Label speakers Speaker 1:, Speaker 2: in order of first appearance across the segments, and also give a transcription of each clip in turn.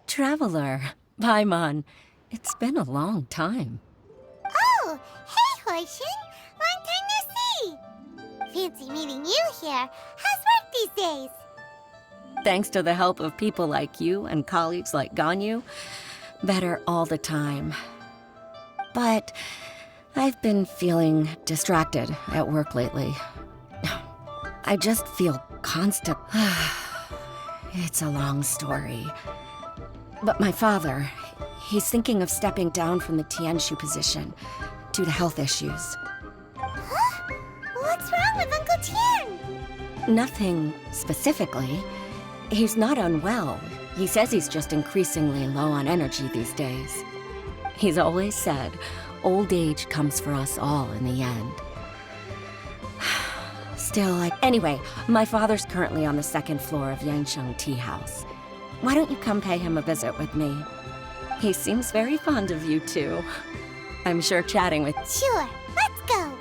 Speaker 1: Traveler, Paimon, it's been a long time.
Speaker 2: Oh, hey, Hoishin! Long time no see! Fancy meeting you here. How's work these days?
Speaker 1: Thanks to the help of people like you and colleagues like Ganyu, better all the time. But I've been feeling distracted at work lately. I just feel constant... It's a long story. But my father, he's thinking of stepping down from the Tianshu position due to health issues.
Speaker 2: Huh? What's wrong with Uncle Tian?
Speaker 1: Nothing specifically. He's not unwell. He says he's just increasingly low on energy these days. He's always said, old age comes for us all in the end. Anyway, my father's currently on the second floor of Yangsheng Tea House. Why don't you come pay him a visit with me? He seems very fond of you, too. I'm sure chatting with...
Speaker 2: Sure, let's go!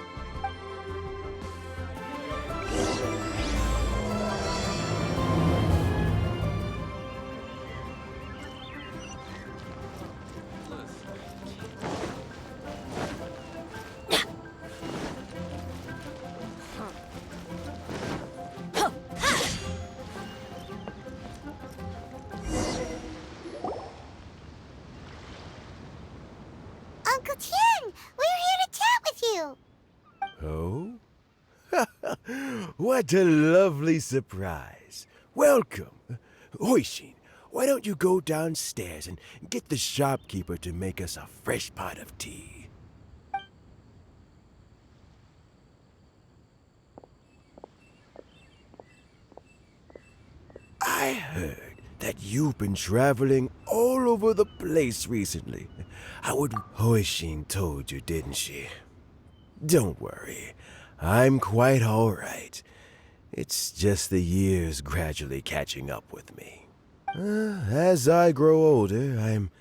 Speaker 2: Uncle Tian, we're here to chat with you!
Speaker 3: Oh? What a lovely surprise. Welcome. Hoishin, why don't you go downstairs and get the shopkeeper to make us a fresh pot of tea? I heard that you've been traveling all over the place recently. Hoishin told you, didn't she? Don't worry, I'm quite all right. It's just the years gradually catching up with me. As I grow older, I'm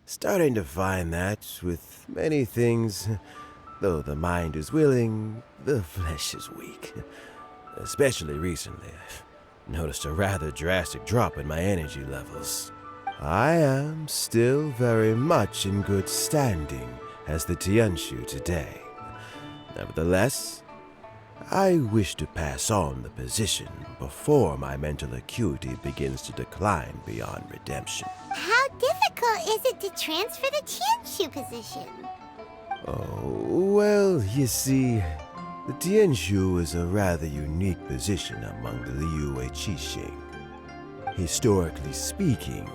Speaker 3: starting to find that with many things, though the mind is willing, the flesh is weak. Especially recently, I've noticed a rather drastic drop in my energy levels. I am still very much in good standing as the Tianshu today. Nevertheless, I wish to pass on the position before my mental acuity begins to decline beyond redemption.
Speaker 2: How difficult is it to transfer the Tianshu position?
Speaker 3: Oh, well, you see, the Tianshu is a rather unique position among the Liyue Qixing. Historically speaking,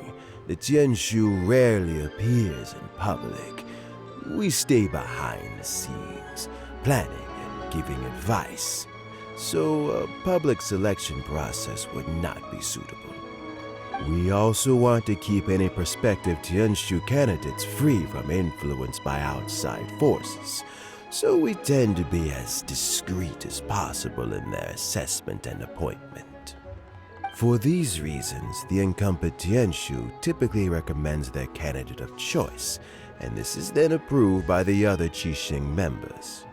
Speaker 3: the Tianshu rarely appears in public. We stay behind the scenes, planning and giving advice, so a public selection process would not be suitable. We also want to keep any prospective Tianshu candidates free from influence by outside forces, so we tend to be as discreet as possible in their assessment and appointment. For these reasons, the incumbent Tianshu typically recommends their candidate of choice, and this is then approved by the other Qixing members.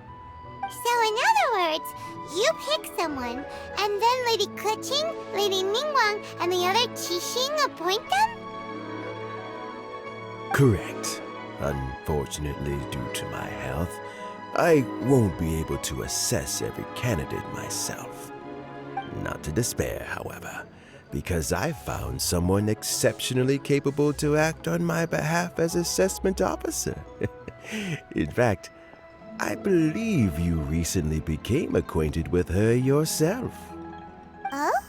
Speaker 2: So in other words, you pick someone, and then Lady Keqing, Lady Ningguang, and the other Qixing appoint them?
Speaker 3: Correct. Unfortunately, due to my health, I won't be able to assess every candidate myself. Not to despair, however, because I found someone exceptionally capable to act on my behalf as assessment officer. In fact, I believe you recently became acquainted with her yourself.
Speaker 2: Oh?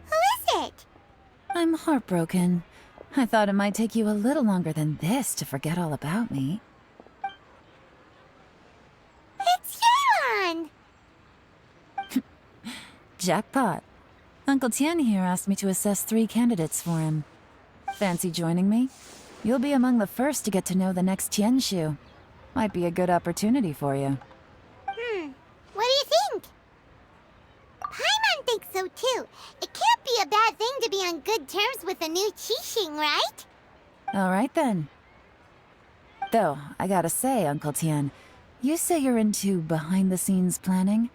Speaker 2: Who is it?
Speaker 4: I'm heartbroken. I thought it might take you a little longer than this to forget all about me.
Speaker 2: It's Yelan!
Speaker 4: Jackpot. Uncle Tian here asked me to assess 3 candidates for him. Fancy joining me? You'll be among the first to get to know the next Tianshu. Might be a good opportunity for you.
Speaker 2: What do you think? Paimon thinks so too. It can't be a bad thing to be on good terms with a new Qixing, right?
Speaker 4: All right then. Though, I gotta say, Uncle Tian, you say you're into behind-the-scenes planning?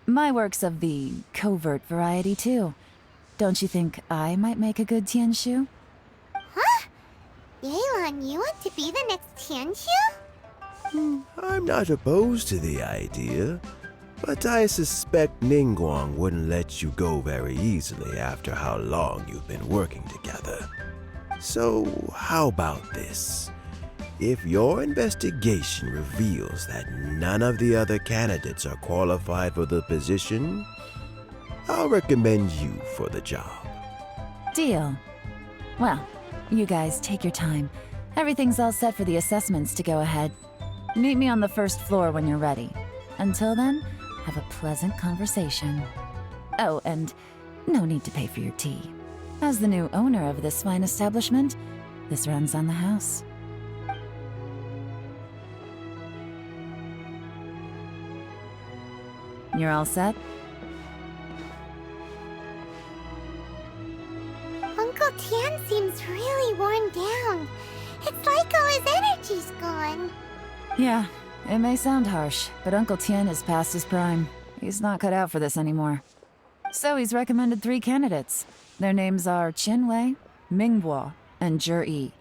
Speaker 4: My work's of the covert variety, too. Don't you think I might make a good Tianshu?
Speaker 2: Huh? Yelan, you want to be the next Tianshu?
Speaker 3: I'm not opposed to the idea, but I suspect Ningguang wouldn't let you go very easily after how long you've been working together. So, how about this? If your investigation reveals that none of the other candidates are qualified for the position, I'll recommend you for the job.
Speaker 4: Deal. Well, you guys take your time. Everything's all set for the assessments to go ahead. Meet me on the first floor when you're ready. Until then, have a pleasant conversation. Oh, and no need to pay for your tea. As the new owner of this fine establishment, this runs on the house. You're all set?
Speaker 2: Uncle Tian seems really worn down. It's like all his energy's gone.
Speaker 4: Yeah, it may sound harsh, but Uncle Tian is past his prime. He's not cut out for this anymore. So he's recommended 3 candidates. Their names are Qinwei, Mingbo, and Zhi.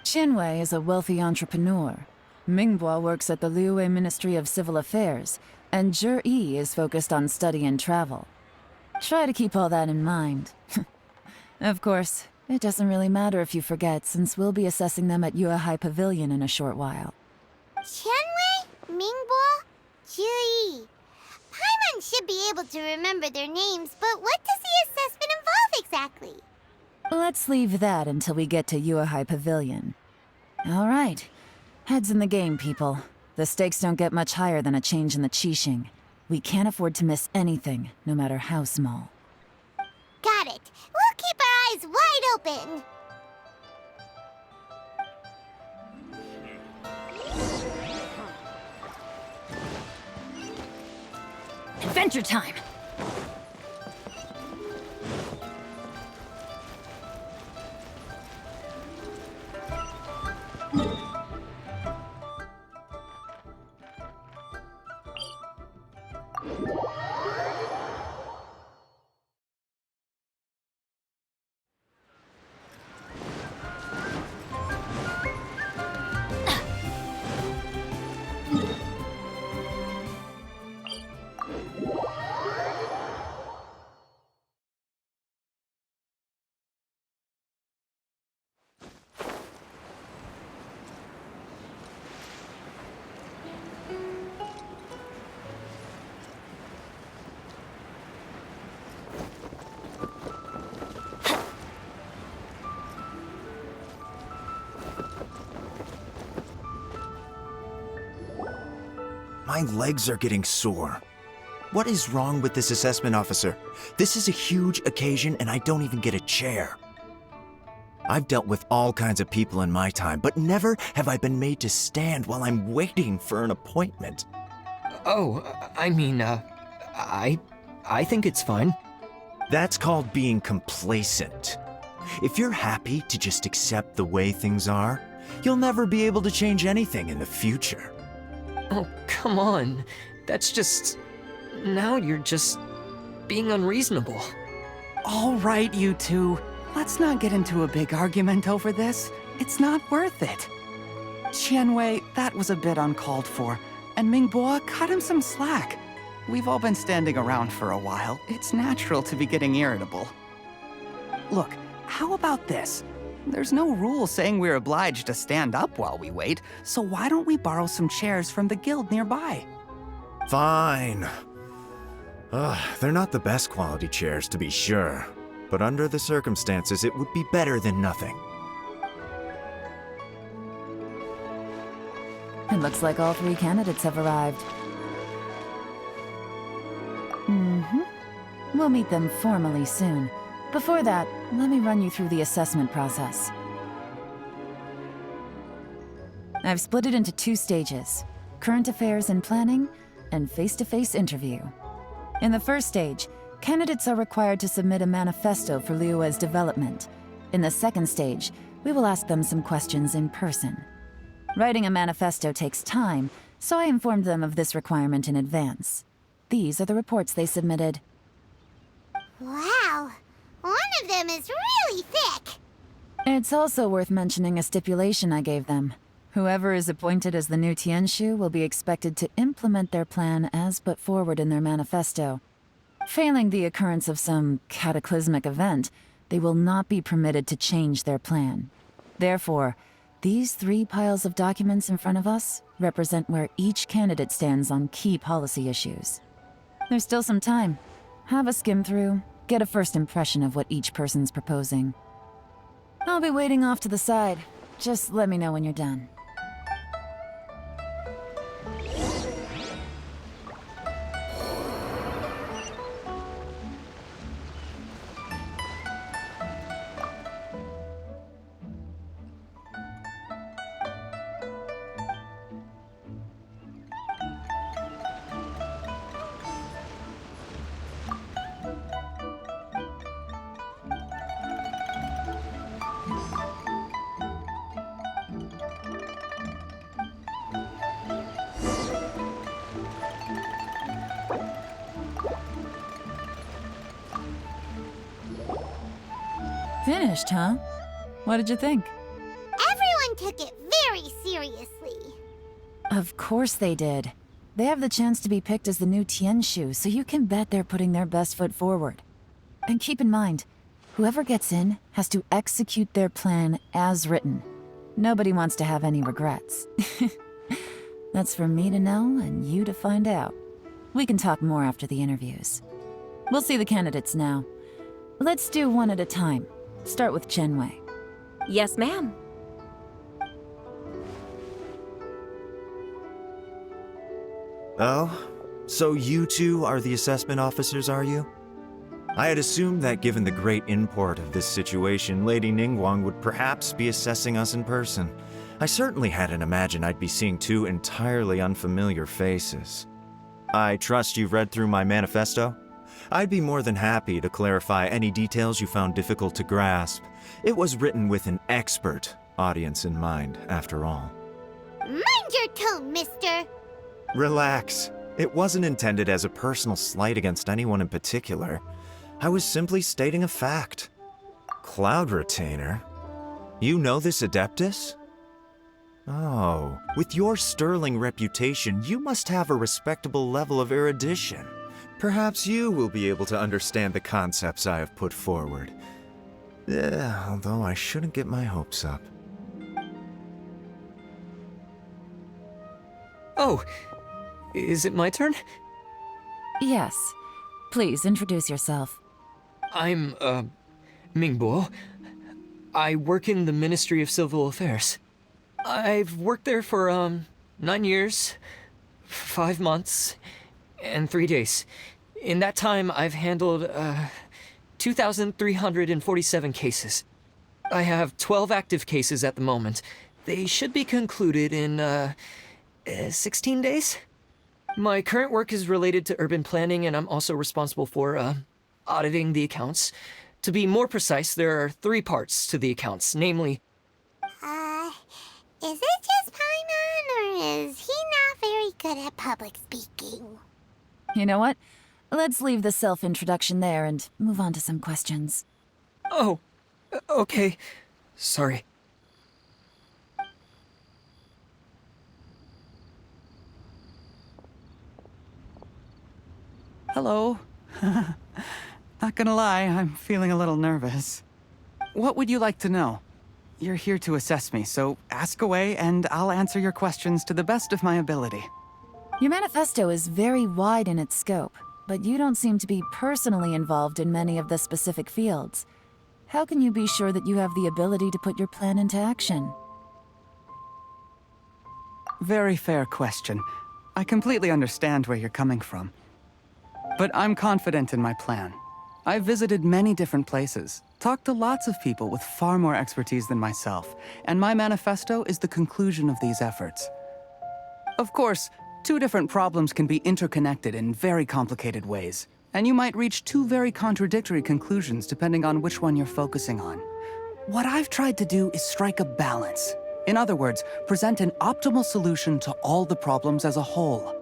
Speaker 4: Qinwei is a wealthy entrepreneur. Mingbo works at the Liyue Ministry of Civil Affairs, and Zhi is focused on study and travel. Try to keep all that in mind. Of course, it doesn't really matter if you forget, since we'll be assessing them at Yuehai Pavilion in a short while.
Speaker 2: Qianwei, Mingbo, Zhi. Paimon should be able to remember their names, but what does the assessment involve exactly?
Speaker 4: Let's leave that until we get to Yuehai Pavilion. All right. Heads in the game, people. The stakes don't get much higher than a change in the Qixing. We can't afford to miss anything, no matter how small.
Speaker 2: Got it. We'll keep our eyes wide open.
Speaker 1: Adventure time!
Speaker 5: My legs are getting sore. What is wrong with this assessment officer? This is a huge occasion and I don't even get a chair. I've dealt with all kinds of people in my time, but never have I been made to stand while I'm waiting for an appointment.
Speaker 6: Oh, I mean, I think it's fine.
Speaker 5: That's called being complacent. If you're happy to just accept the way things are, you'll never be able to change anything in the future.
Speaker 6: Oh, come on. That's just... Now you're just being unreasonable.
Speaker 7: All right, you two. Let's not get into a big argument over this. It's not worth it. Qianwei, that was a bit uncalled for. And Mingbo, cut him some slack. We've all been standing around for a while. It's natural to be getting irritable. Look, how about this? There's no rule saying we're obliged to stand up while we wait, so why don't we borrow some chairs from the guild nearby?
Speaker 5: Fine. They're not the best quality chairs, to be sure. But under the circumstances, it would be better than nothing.
Speaker 4: It looks like all 3 candidates have arrived. We'll meet them formally soon. Before that, let me run you through the assessment process. I've split it into 2 stages: current affairs and planning, and face-to-face interview. In the first stage, Candidates are required to submit a manifesto for Liyue's development. In the second stage, we will ask them some questions in person. Writing a manifesto takes time, so I informed them of this requirement in advance. These are the reports they submitted.
Speaker 2: Wow, one of them is really thick.
Speaker 4: It's also worth mentioning a stipulation I gave them. Whoever is appointed as the new Tianshu will be expected to implement their plan as put forward in their manifesto. Failing the occurrence of some cataclysmic event, they will not be permitted to change their plan. Therefore, these 3 piles of documents in front of us represent where each candidate stands on key policy issues. There's still some time. Have a skim through, get a first impression of what each person's proposing. I'll be waiting off to the side. Just let me know when you're done. Finished, huh? What did you think?
Speaker 2: Everyone took it very seriously.
Speaker 4: Of course they did. They have the chance to be picked as the new Tianshu, so you can bet they're putting their best foot forward. And keep in mind, whoever gets in has to execute their plan as written. Nobody wants to have any regrets. That's for me to know and you to find out. We can talk more after the interviews. We'll see the candidates now. Let's do one at a time. Start with Chenwei.
Speaker 1: Yes, ma'am.
Speaker 5: Oh? So you two are the assessment officers, are you? I had assumed that given the great import of this situation, Lady Ningguang would perhaps be assessing us in person. I certainly hadn't imagined I'd be seeing 2 entirely unfamiliar faces. I trust you've read through my manifesto? I'd be more than happy to clarify any details you found difficult to grasp. It was written with an expert audience in mind, after all.
Speaker 2: Mind your tone, mister.
Speaker 5: Relax. It wasn't intended as a personal slight against anyone in particular. I was simply stating a fact. Cloud Retainer? You know this Adeptus? Oh, with your sterling reputation, you must have a respectable level of erudition. Perhaps you will be able to understand the concepts I have put forward. Although I shouldn't get my hopes up.
Speaker 6: Oh, is it my turn?
Speaker 4: Yes. Please introduce yourself.
Speaker 6: I'm, Mingbo. I work in the Ministry of Civil Affairs. I've worked there for, 9 years, 5 months, and 3 days. In that time, I've handled, 2,347 cases. I have 12 active cases at the moment. They should be concluded in, 16 days? My current work is related to urban planning, and I'm also responsible for, auditing the accounts. To be more precise, there are 3 parts to the accounts, namely...
Speaker 2: Is it just Paimon, or is he not very good at public speaking?
Speaker 4: You know what? Let's leave the self-introduction there and move on to some questions.
Speaker 6: Oh, okay. Sorry.
Speaker 7: Hello. Not gonna lie, I'm feeling a little nervous. What would you like to know? You're here to assess me, so ask away and I'll answer your questions to the best of my ability.
Speaker 4: Your manifesto is very wide in its scope, but you don't seem to be personally involved in many of the specific fields. How can you be sure that you have the ability to put your plan into action?
Speaker 7: Very fair question. I completely understand where you're coming from. But I'm confident in my plan. I've visited many different places, talked to lots of people with far more expertise than myself, and my manifesto is the conclusion of these efforts. Of course, 2 different problems can be interconnected in very complicated ways, and you might reach two very contradictory conclusions depending on which one you're focusing on. What I've tried to do is strike a balance. In other words, present an optimal solution to all the problems as a whole.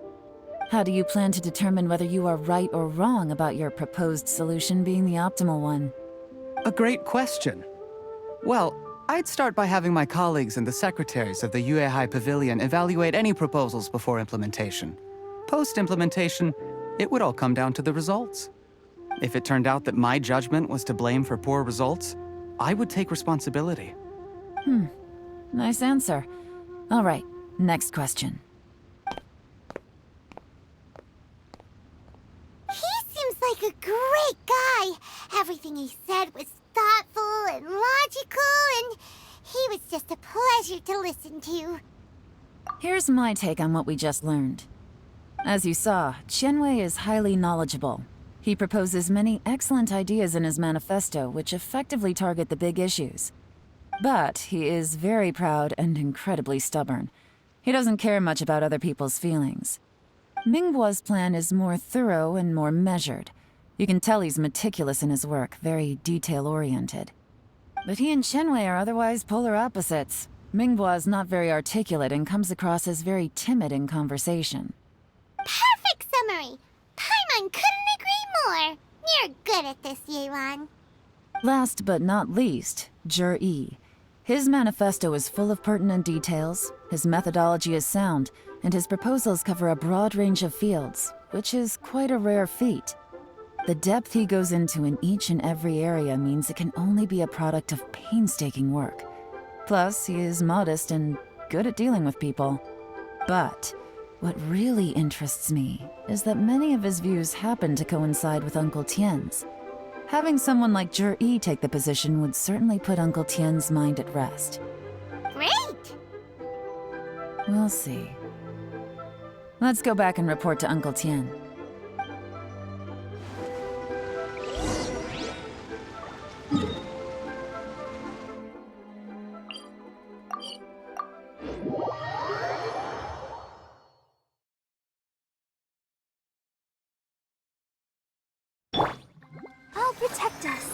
Speaker 4: How do you plan to determine whether you are right or wrong about your proposed solution being the optimal one?
Speaker 7: A great question. Well, I'd start by having my colleagues and the secretaries of the Yuehai Pavilion evaluate any proposals before implementation. Post-implementation, it would all come down to the results. If it turned out that my judgment was to blame for poor results, I would take responsibility.
Speaker 4: Nice answer. All right, next question.
Speaker 2: He seems like a great guy. Everything he said was thoughtful and logical, and he was just a pleasure to listen to.
Speaker 4: Here's my take on what we just learned. As you saw, Qianwei is highly knowledgeable. He proposes many excellent ideas in his manifesto which effectively target the big issues. But he is very proud and incredibly stubborn. He doesn't care much about other people's feelings. Mingbo's plan is more thorough and more measured. You can tell he's meticulous in his work, very detail-oriented. But he and Qianwei are otherwise polar opposites. Mingbo is not very articulate and comes across as very timid in conversation.
Speaker 2: Perfect summary! Paimon couldn't agree more! You're good at this, Yelan.
Speaker 4: Last but not least, Zhi. His manifesto is full of pertinent details, his methodology is sound, and his proposals cover a broad range of fields, which is quite a rare feat. The depth he goes into in each and every area means it can only be a product of painstaking work. Plus, he is modest and good at dealing with people. But what really interests me is that many of his views happen to coincide with Uncle Tien's. Having someone like Zhi take the position would certainly put Uncle Tien's mind at rest.
Speaker 2: Great!
Speaker 4: We'll see. Let's go back and report to Uncle Tien.
Speaker 2: I'll protect us.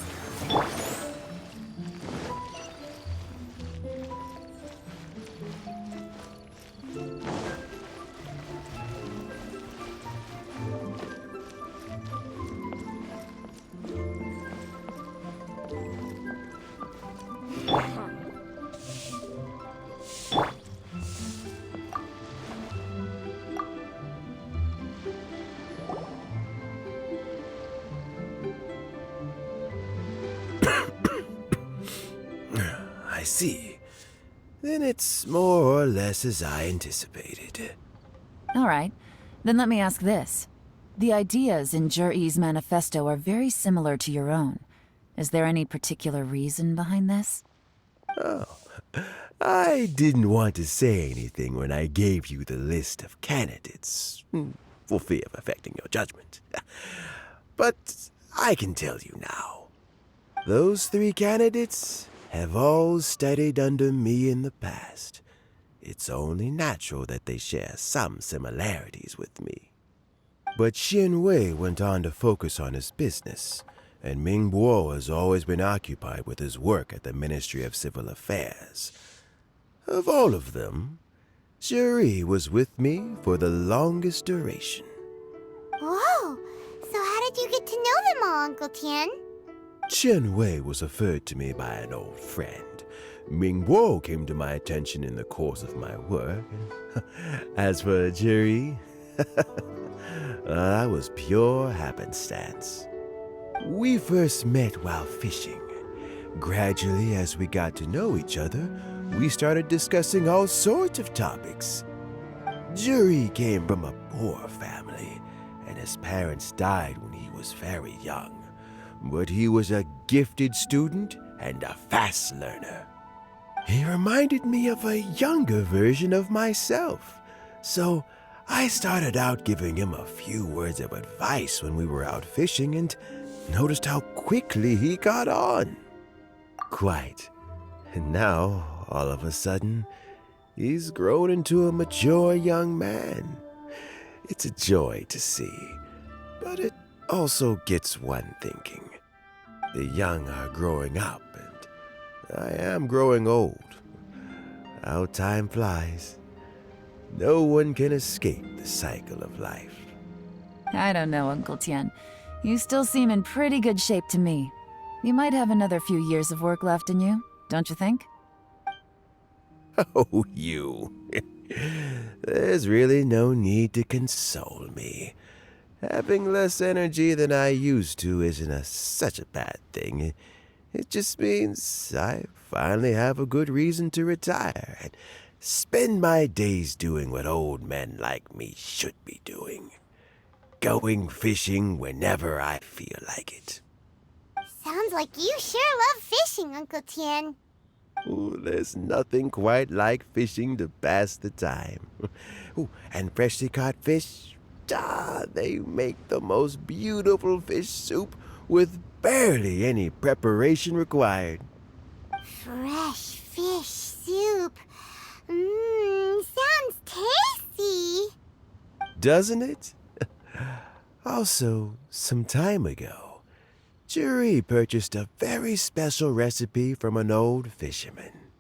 Speaker 3: I see. Then it's more or less as I anticipated.
Speaker 4: All right, then let me ask this. The ideas in Zhi's manifesto are very similar to your own. Is there any particular reason behind this?
Speaker 3: Oh, I didn't want to say anything when I gave you the list of candidates, for fear of affecting your judgment. But I can tell you now. Those 3 candidates have all studied under me in the past. It's only natural that they share some similarities with me. But Qianwei went on to focus on his business, and Mingbo has always been occupied with his work at the Ministry of Civil Affairs. Of all of them, Zhi was with me for the longest duration.
Speaker 2: Whoa! So how did you get to know them all, Uncle Tien?
Speaker 3: Qianwei was referred to me by an old friend. Mingbo came to my attention in the course of my work. As for Zhi, that was pure happenstance. We first met while fishing. Gradually, as we got to know each other, we started discussing all sorts of topics. Zhi came from a poor family, and his parents died when he was very young. But he was a gifted student and a fast learner. He reminded me of a younger version of myself, so I started out giving him a few words of advice when we were out fishing and noticed how quickly he got on. Quite. And now, all of a sudden, he's grown into a mature young man. It's a joy to see, but it also gets one thinking. The young are growing up, and I am growing old. How time flies. No one can escape the cycle of life.
Speaker 4: I don't know, Uncle Tian. You still seem in pretty good shape to me. You might have another few years of work left in you, don't you think?
Speaker 3: Oh, you. There's really no need to console me. Having less energy than I used to isn't such a bad thing. It just means I finally have a good reason to retire and spend my days doing what old men like me should be doing. Going fishing whenever I feel like it.
Speaker 2: Sounds like you sure love fishing, Uncle Tian.
Speaker 3: Ooh, there's nothing quite like fishing to pass the time. Ooh, and freshly caught fish, they make the most beautiful fish soup with barely any preparation required.
Speaker 2: Fresh fish soup. Sounds tasty.
Speaker 3: Doesn't it? Also, some time ago, Juri purchased a very special recipe from an old fisherman.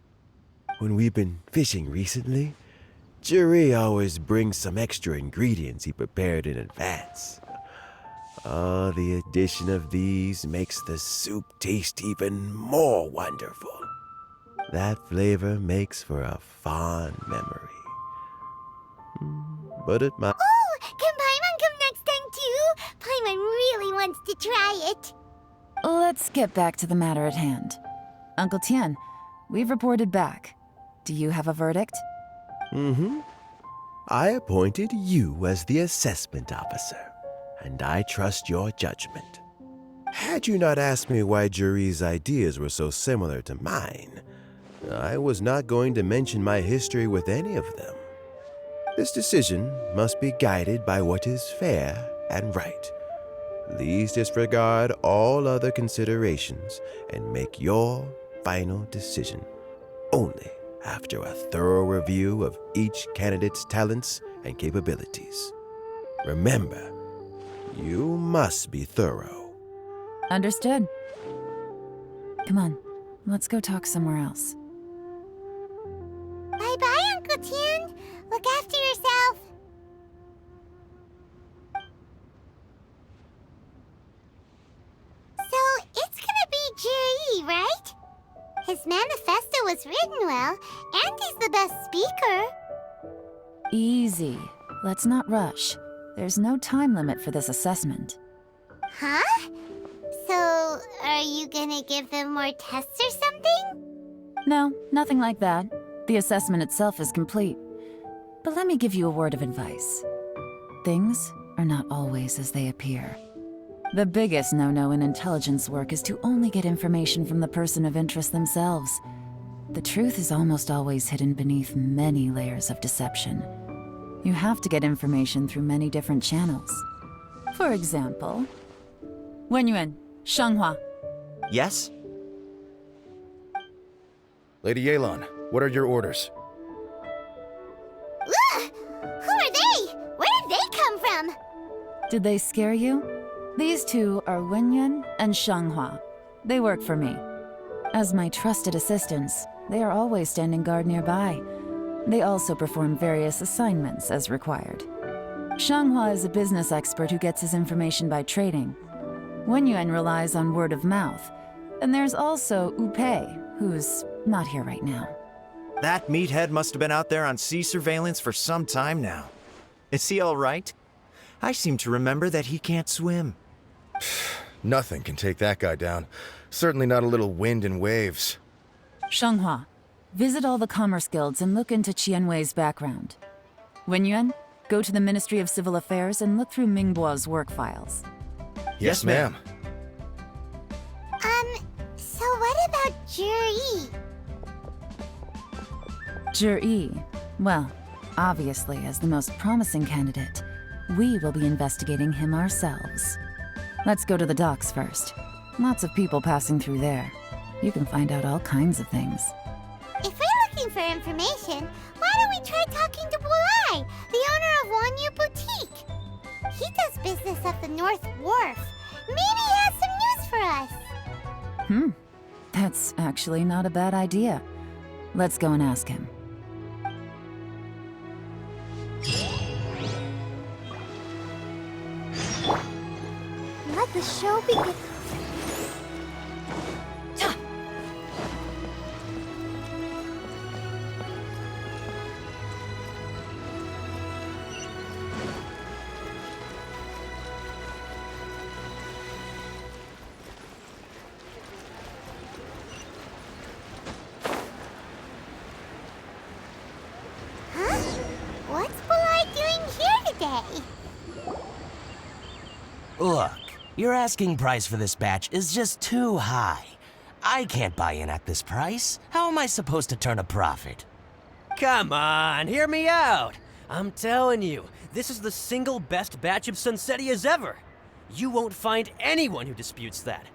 Speaker 3: When we've been fishing recently, Juri always brings some extra ingredients he prepared in advance. Oh, the addition of these makes the soup taste even more wonderful. That flavor makes for a fond memory. But it might...
Speaker 2: Oh, can Paimon come next time too? Paimon really wants to try it.
Speaker 4: Let's get back to the matter at hand. Uncle Tian, we've reported back. Do you have a verdict?
Speaker 3: I appointed you as the assessment officer, and I trust your judgment. Had you not asked me why Juri's ideas were so similar to mine, I was not going to mention my history with any of them. This decision must be guided by what is fair and right. Please disregard all other considerations and make your final decision only after a thorough review of each candidate's talents and capabilities. Remember, you must be thorough.
Speaker 4: Understood. Come on, let's go talk somewhere else.
Speaker 2: Bye-bye, Uncle Tian. Look after yourself. So, it's gonna be Jiri, right? His manifesto was written well, and he's the best speaker.
Speaker 4: Easy. Let's not rush. There's no time limit for this assessment.
Speaker 2: Huh? So, are you gonna give them more tests or something?
Speaker 4: No, nothing like that. The assessment itself is complete. But let me give you a word of advice. Things are not always as they appear. The biggest no-no in intelligence work is to only get information from the person of interest themselves. The truth is almost always hidden beneath many layers of deception. You have to get information through many different channels. For example, Wenyuan, Shanghua.
Speaker 5: Yes?
Speaker 8: Lady Yelan, what are your orders?
Speaker 2: Ugh! Who are they? Where did they come from?
Speaker 4: Did they scare you? These two are Wenyuan and Shanghua. They work for me. As my trusted assistants, they are always standing guard nearby. They also perform various assignments as required. Shanghua is a business expert who gets his information by trading. Wenyuan relies on word of mouth. And there's also Upei, who's not here right now.
Speaker 5: That meathead must have been out there on sea surveillance for some time now. Is he all right? I seem to remember that he can't swim.
Speaker 8: Nothing can take that guy down. Certainly not a little wind and waves.
Speaker 4: Shanghua, visit all the commerce guilds and look into Qianwei's background. Wenyuan, go to the Ministry of Civil Affairs and look through Mingbo's work files.
Speaker 8: Yes, ma'am.
Speaker 2: So what about Juri?
Speaker 4: Juri, well, obviously as the most promising candidate, we will be investigating him ourselves. Let's go to the docks first. Lots of people passing through there. You can find out all kinds of things.
Speaker 2: If we're looking for information, why don't we try talking to Bulai, the owner of Wanyu Boutique? He does business at the North Wharf. Maybe he has some news for us.
Speaker 4: That's actually not a bad idea. Let's go and ask him.
Speaker 2: Let the show begin. Huh? What's Polite doing here today?
Speaker 9: Look, your asking price for this batch is just too high. I can't buy in at this price. How am I supposed to turn a profit?
Speaker 10: Come on, hear me out. I'm telling you, this is the single best batch of Sunsetias ever. You won't find anyone who disputes that.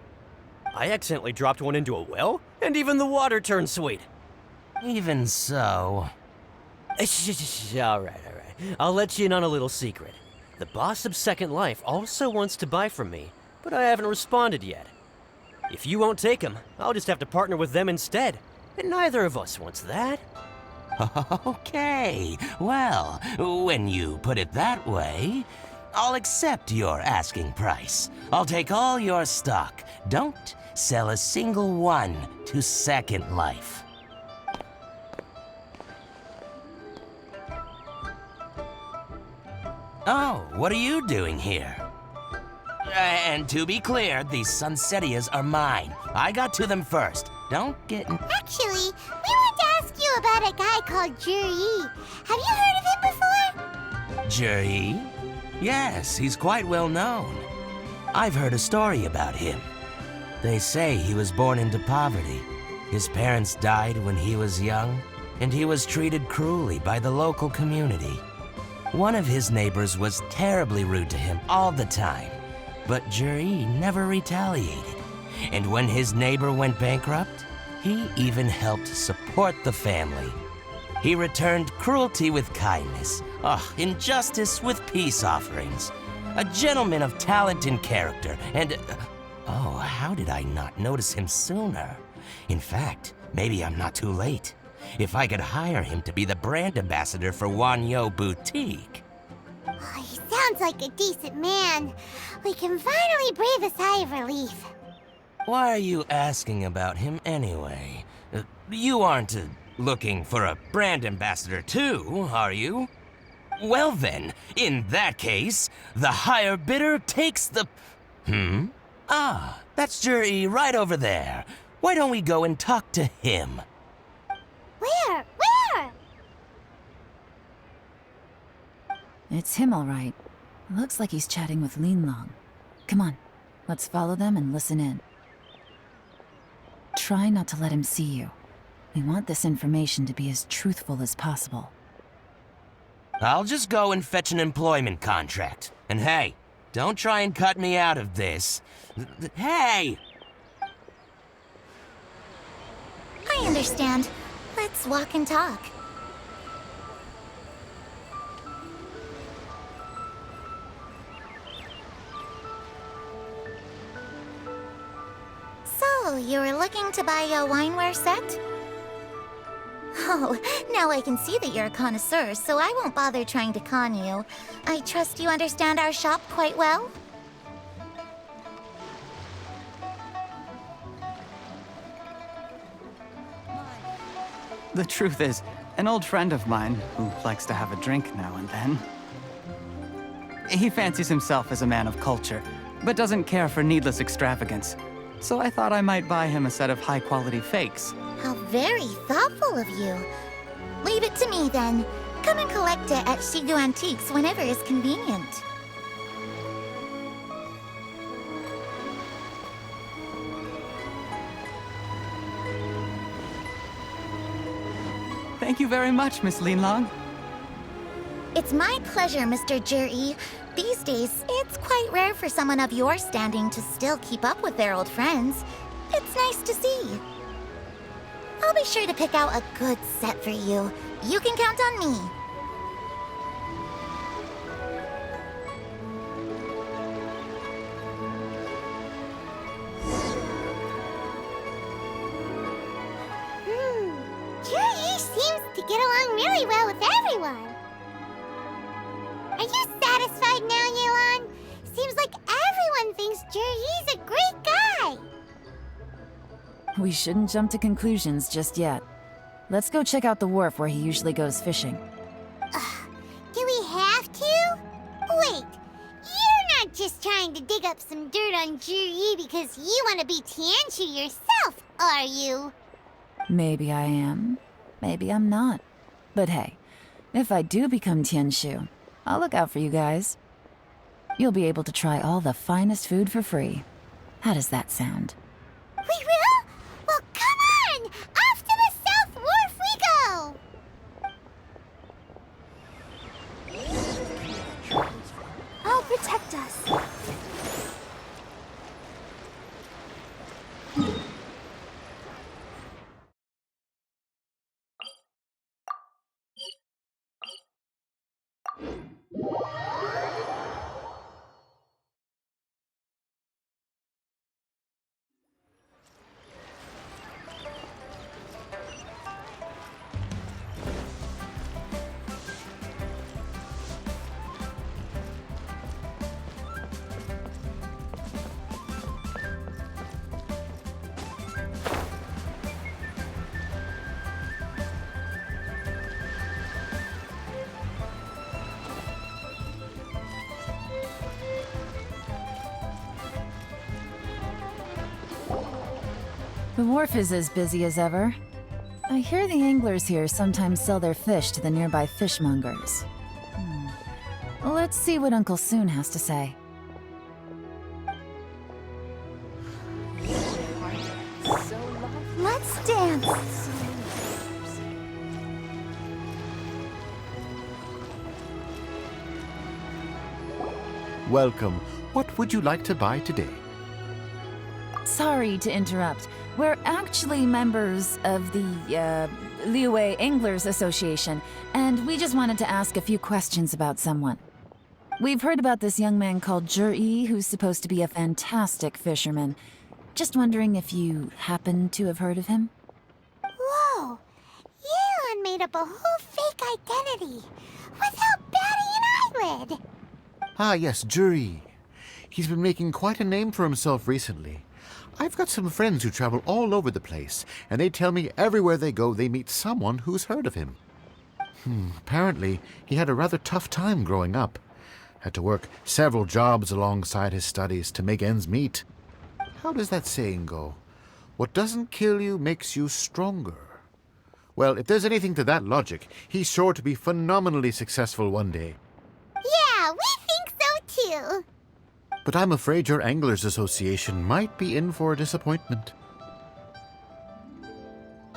Speaker 10: I accidentally dropped one into a well, and even the water turned sweet.
Speaker 9: Even so...
Speaker 10: All right. I'll let you in on a little secret. The boss of Second Life also wants to buy from me, but I haven't responded yet. If you won't take him, I'll just have to partner with them instead, and neither of us wants that.
Speaker 9: Okay, well, when you put it that way, I'll accept your asking price. I'll take all your stock. Don't sell a single one to Second Life. Oh, what are you doing here? And to be clear, these Sunsetias are mine. I got to them first. Don't get...
Speaker 2: Actually, we want to ask you about a guy called Juri. Have you heard of him before?
Speaker 9: Juri? Yes, he's quite well known. I've heard a story about him. They say he was born into poverty. His parents died when he was young, and he was treated cruelly by the local community. One of his neighbors was terribly rude to him all the time, but Juri never retaliated. And when his neighbor went bankrupt, he even helped support the family. He returned cruelty with kindness, injustice with peace offerings. A gentleman of talent and character, and... how did I not notice him sooner? In fact, maybe I'm not too late. If I could hire him to be the brand ambassador for Wanyo Boutique.
Speaker 2: Oh, he sounds like a decent man. We can finally breathe a sigh of relief.
Speaker 9: Why are you asking about him anyway? You aren't looking for a brand ambassador too, are you? Well then, in that case, the higher bidder takes the... that's Juri right over there. Why don't we go and talk to him?
Speaker 2: Where?
Speaker 4: It's him, all right. Looks like he's chatting with Yelan. Come on, let's follow them and listen in. Try not to let him see you. We want this information to be as truthful as possible.
Speaker 9: I'll just go and fetch an employment contract. And hey, don't try and cut me out of this. Hey!
Speaker 2: I understand. Let's walk and talk. So, you were looking to buy a wineware set? Oh, now I can see that you're a connoisseur, so I won't bother trying to con you. I trust you understand our shop quite well?
Speaker 7: The truth is, an old friend of mine, who likes to have a drink now and then, he fancies himself as a man of culture, but doesn't care for needless extravagance. So I thought I might buy him a set of high-quality fakes.
Speaker 2: How very thoughtful of you. Leave it to me, then. Come and collect it at Shigu Antiques whenever is convenient.
Speaker 7: Thank you very much, Miss Yelan.
Speaker 2: It's my pleasure, Mr. Juri. These days, it's quite rare for someone of your standing to still keep up with their old friends. It's nice to see. I'll be sure to pick out a good set for you. You can count on me.
Speaker 4: we shouldn't jump to conclusions just yet. Let's go check out the wharf where he usually goes fishing.
Speaker 2: Do we have to? Wait, you're not just trying to dig up some dirt on Zhi because you want to be Tianshu yourself, are you?
Speaker 4: Maybe I am. Maybe I'm not. But hey, if I do become Tianshu, I'll look out for you guys. You'll be able to try all the finest food for free. How does that sound?
Speaker 2: We will? Well, come on! Off to the South Wharf we go! I'll protect us.
Speaker 4: The wharf is as busy as ever. I hear the anglers here sometimes sell their fish to the nearby fishmongers. Let's see what Uncle Soon has to say.
Speaker 2: Let's dance.
Speaker 11: Welcome. What would you like to buy today?
Speaker 4: Sorry to interrupt. We're actually members of the, Liyue Anglers Association, and we just wanted to ask a few questions about someone. We've heard about this young man called Zhi, who's supposed to be a fantastic fisherman. Just wondering if you happen to have heard of him?
Speaker 2: Whoa! Yelan made up a whole fake identity without batting an eyelid.
Speaker 11: Ah, yes, Zhi. He's been making quite a name for himself recently. I've got some friends who travel all over the place, and they tell me everywhere they go they meet someone who's heard of him. Apparently, he had a rather tough time growing up. Had to work several jobs alongside his studies to make ends meet. How does that saying go? What doesn't kill you makes you stronger. Well, if there's anything to that logic, he's sure to be phenomenally successful one day.
Speaker 2: Yeah, we think so too.
Speaker 11: But I'm afraid your Anglers Association might be in for a disappointment.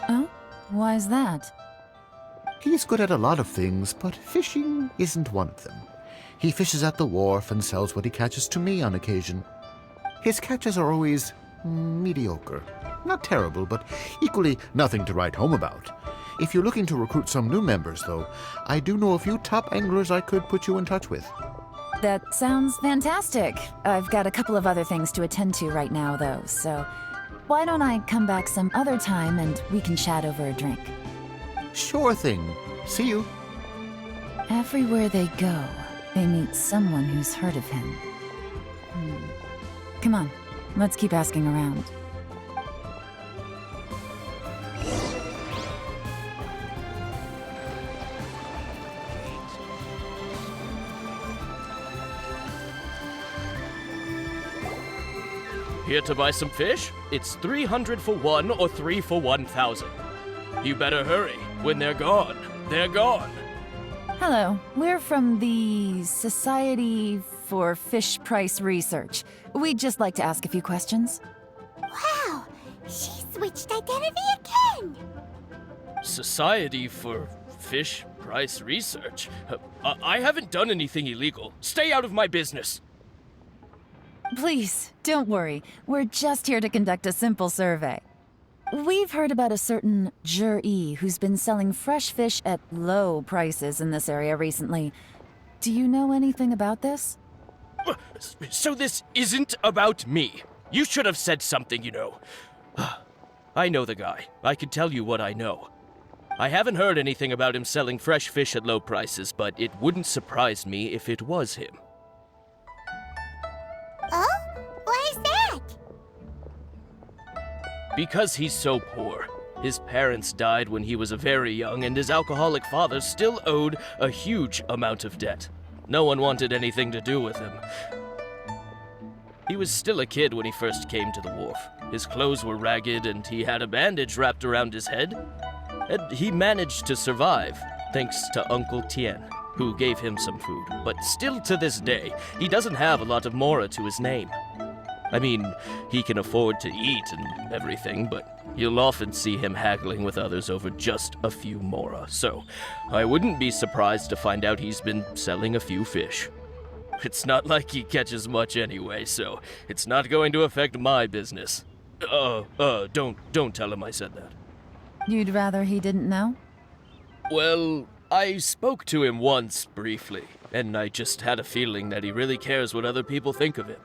Speaker 4: Oh? Why's that?
Speaker 11: He's good at a lot of things, but fishing isn't one of them. He fishes at the wharf and sells what he catches to me on occasion. His catches are always mediocre. Not terrible, but equally nothing to write home about. If you're looking to recruit some new members, though, I do know a few top anglers I could put you in touch with.
Speaker 4: That sounds fantastic. I've got a couple of other things to attend to right now, though, so why don't I come back some other time and we can chat over a drink?
Speaker 11: Sure thing. See you.
Speaker 4: Everywhere they go, they meet someone who's heard of him. Come on, let's keep asking around.
Speaker 12: Here to buy some fish? It's 300 for one or 3 for 1,000. You better hurry. When they're gone, they're gone.
Speaker 4: Hello, we're from the Society for Fish Price Research. We'd just like to ask a few questions.
Speaker 2: Wow, she switched identity again.
Speaker 12: Society for Fish Price Research? I haven't done anything illegal. Stay out of my business.
Speaker 4: Please, don't worry. We're just here to conduct a simple survey. We've heard about a certain Zhi who's been selling fresh fish at low prices in this area recently. Do you know anything about this?
Speaker 12: So this isn't about me. You should have said something, you know. I know the guy. I can tell you what I know. I haven't heard anything about him selling fresh fish at low prices, but it wouldn't surprise me if it was him.
Speaker 2: Oh? Why is that?
Speaker 12: Because he's so poor. His parents died when he was very young, and his alcoholic father still owed a huge amount of debt. No one wanted anything to do with him. He was still a kid when he first came to the wharf. His clothes were ragged, and he had a bandage wrapped around his head. And he managed to survive, thanks to Uncle Tien, who gave him some food. But still to this day, he doesn't have a lot of mora to his name. I mean, he can afford to eat and everything, but you'll often see him haggling with others over just a few mora. So, I wouldn't be surprised to find out he's been selling a few fish. It's not like he catches much anyway, so it's not going to affect my business. Don't tell him I said that.
Speaker 4: You'd rather he didn't know?
Speaker 12: Well, I spoke to him once briefly, and I just had a feeling that he really cares what other people think of him.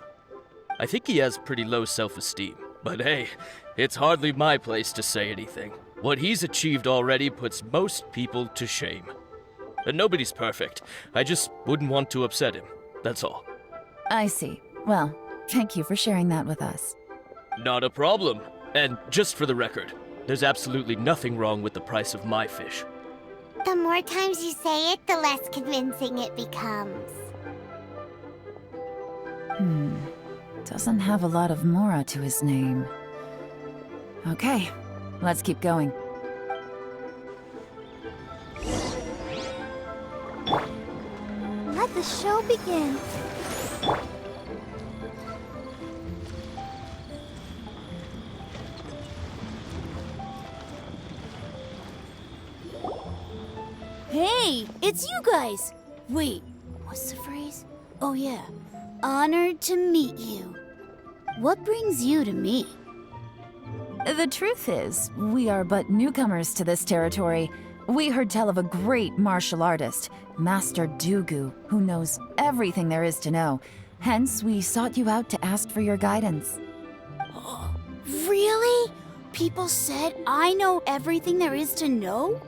Speaker 12: I think he has pretty low self-esteem, but hey, it's hardly my place to say anything. What he's achieved already puts most people to shame. And nobody's perfect. I just wouldn't want to upset him. That's all.
Speaker 4: I see. Well, thank you for sharing that with us.
Speaker 12: Not a problem. And just for the record, there's absolutely nothing wrong with the price of my fish.
Speaker 2: The more times you say it, the less convincing it becomes.
Speaker 4: Doesn't have a lot of mora to his name. Okay, let's keep going.
Speaker 2: Let the show begin.
Speaker 13: Hey, it's you guys! Wait, what's the phrase? Oh yeah, honored to meet you. What brings you to me?
Speaker 4: The truth is, we are but newcomers to this territory. We heard tell of a great martial artist, Master Dugu, who knows everything there is to know. Hence, we sought you out to ask for your guidance.
Speaker 13: Really? People said I know everything there is to know?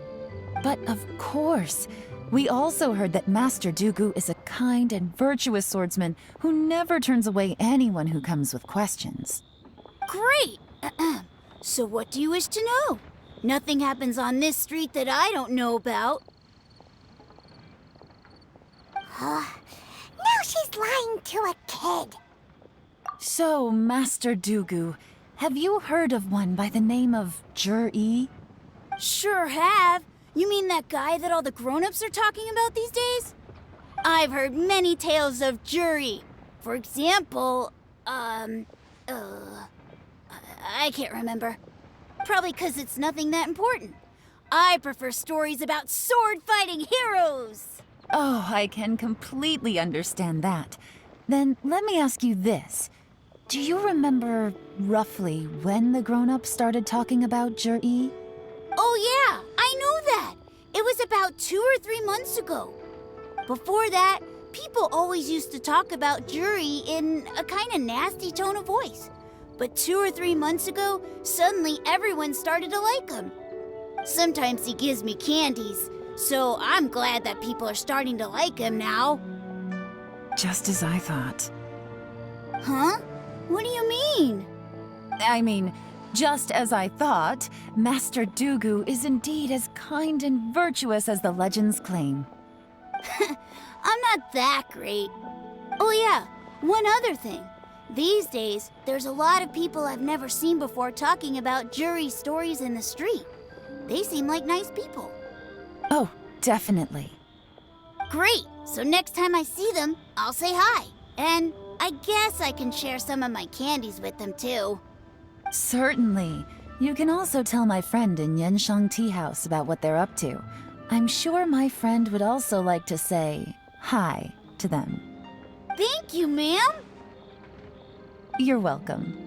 Speaker 4: But of course, we also heard that Master Dugu is a kind and virtuous swordsman who never turns away anyone who comes with questions.
Speaker 13: Great! So what do you wish to know? Nothing happens on this street that I don't know about.
Speaker 2: Now she's lying to a kid.
Speaker 4: So, Master Dugu, have you heard of one by the name of Jur-E?
Speaker 13: Sure have. You mean that guy that all the grown-ups are talking about these days? I've heard many tales of Juri. For example, I can't remember. Probably 'cause it's nothing that important. I prefer stories about sword-fighting heroes.
Speaker 4: Oh, I can completely understand that. Then let me ask you this. Do you remember roughly when the grown-ups started talking about Jur-E?
Speaker 13: Oh yeah, I know that. It was about 2 or 3 months ago. Before that, people always used to talk about Juri in a kind of nasty tone of voice. But 2 or 3 months ago, suddenly everyone started to like him. Sometimes he gives me candies, so I'm glad that people are starting to like him now.
Speaker 4: Just as I thought.
Speaker 13: Huh? What do you mean?
Speaker 4: I mean, just as I thought, Master Dugu is indeed as kind and virtuous as the legends claim.
Speaker 13: I'm not that great. Oh yeah, one other thing. These days, there's a lot of people I've never seen before talking about Juri stories in the street. They seem like nice people.
Speaker 4: Oh, definitely.
Speaker 13: Great! So next time I see them, I'll say hi. And I guess I can share some of my candies with them too.
Speaker 4: Certainly. You can also tell my friend in Yenshang Tea House about what they're up to. I'm sure my friend would also like to say hi to them.
Speaker 13: Thank you, ma'am!
Speaker 4: You're welcome.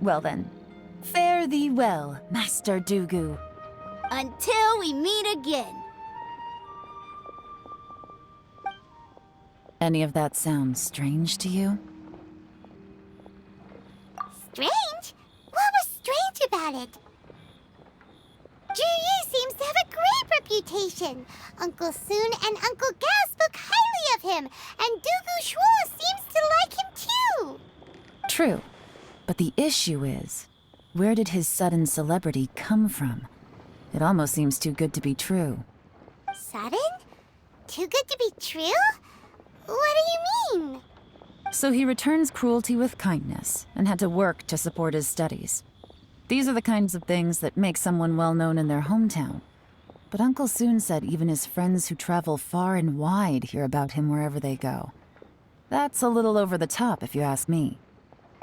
Speaker 4: Well then, fare thee well, Master Dugu.
Speaker 13: Until we meet again.
Speaker 4: Any of that sound strange to you?
Speaker 2: Strange? What was strange about it? Juri seems to have a great reputation. Uncle Soon and Uncle Gao spoke highly of him, and Dugu Shuo seems to like him too.
Speaker 4: True, but the issue is, Where did his sudden celebrity come from? It almost seems too good to be true.
Speaker 2: Sudden? Too good to be true? What do you mean?
Speaker 4: So he returns cruelty with kindness and had to work to support his studies. These are the kinds of things that make someone well known in their hometown. But Uncle Soon said even his friends who travel far and wide hear about him wherever they go. That's a little over the top, if you ask me.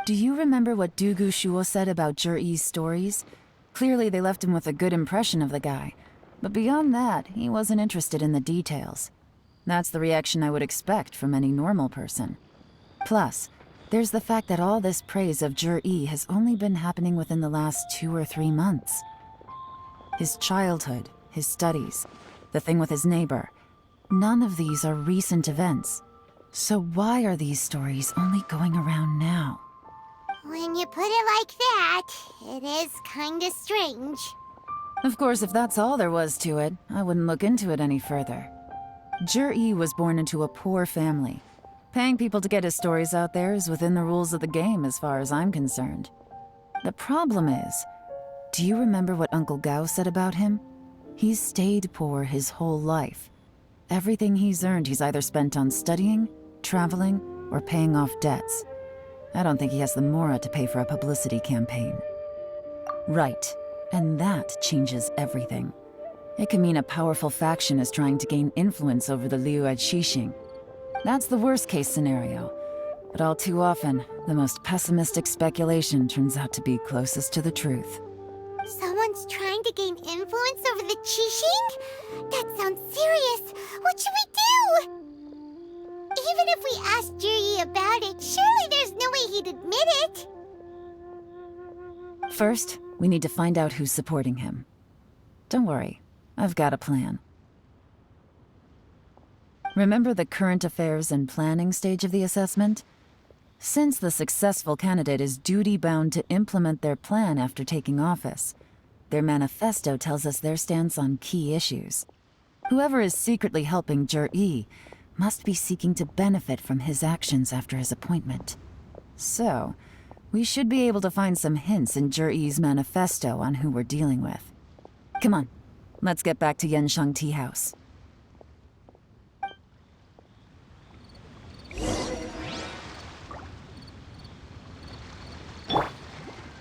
Speaker 4: Do you remember what Dugu Shuo said about Jur-E's stories? Clearly they left him with a good impression of the guy. But beyond that, he wasn't interested in the details. That's the reaction I would expect from any normal person. Plus, there's the fact that all this praise of Jur-E has only been happening within the last 2 or 3 months. His childhood, his studies, the thing with his neighbor. None of these are recent events. So why are these stories only going around now?
Speaker 2: When you put it like that, it is kinda strange.
Speaker 4: Of course, if that's all there was to it, I wouldn't look into it any further. Jur-E was born into a poor family. Paying people to get his stories out there is within the rules of the game as far as I'm concerned. The problem is, do you remember what Uncle Gao said about him? He's stayed poor his whole life. Everything he's earned he's either spent on studying, traveling, or paying off debts. I don't think he has the mora to pay for a publicity campaign. Right, and that changes everything. It can mean a powerful faction is trying to gain influence over the Liu at Xixing. That's the worst-case scenario. But all too often, the most pessimistic speculation turns out to be closest to the truth.
Speaker 2: Someone's trying to gain influence over the Qixing? That sounds serious. What should we do? Even if we asked Juri about it, surely there's no way he'd admit it.
Speaker 4: First, we need to find out who's supporting him. Don't worry, I've got a plan. Remember the current affairs and planning stage of the assessment? Since the successful candidate is duty-bound to implement their plan after taking office, their manifesto tells us their stance on key issues. Whoever is secretly helping Jur-E must be seeking to benefit from his actions after his appointment. So, we should be able to find some hints in Jur-E's manifesto on who we're dealing with. Come on, let's get back to Yenshang Tea House.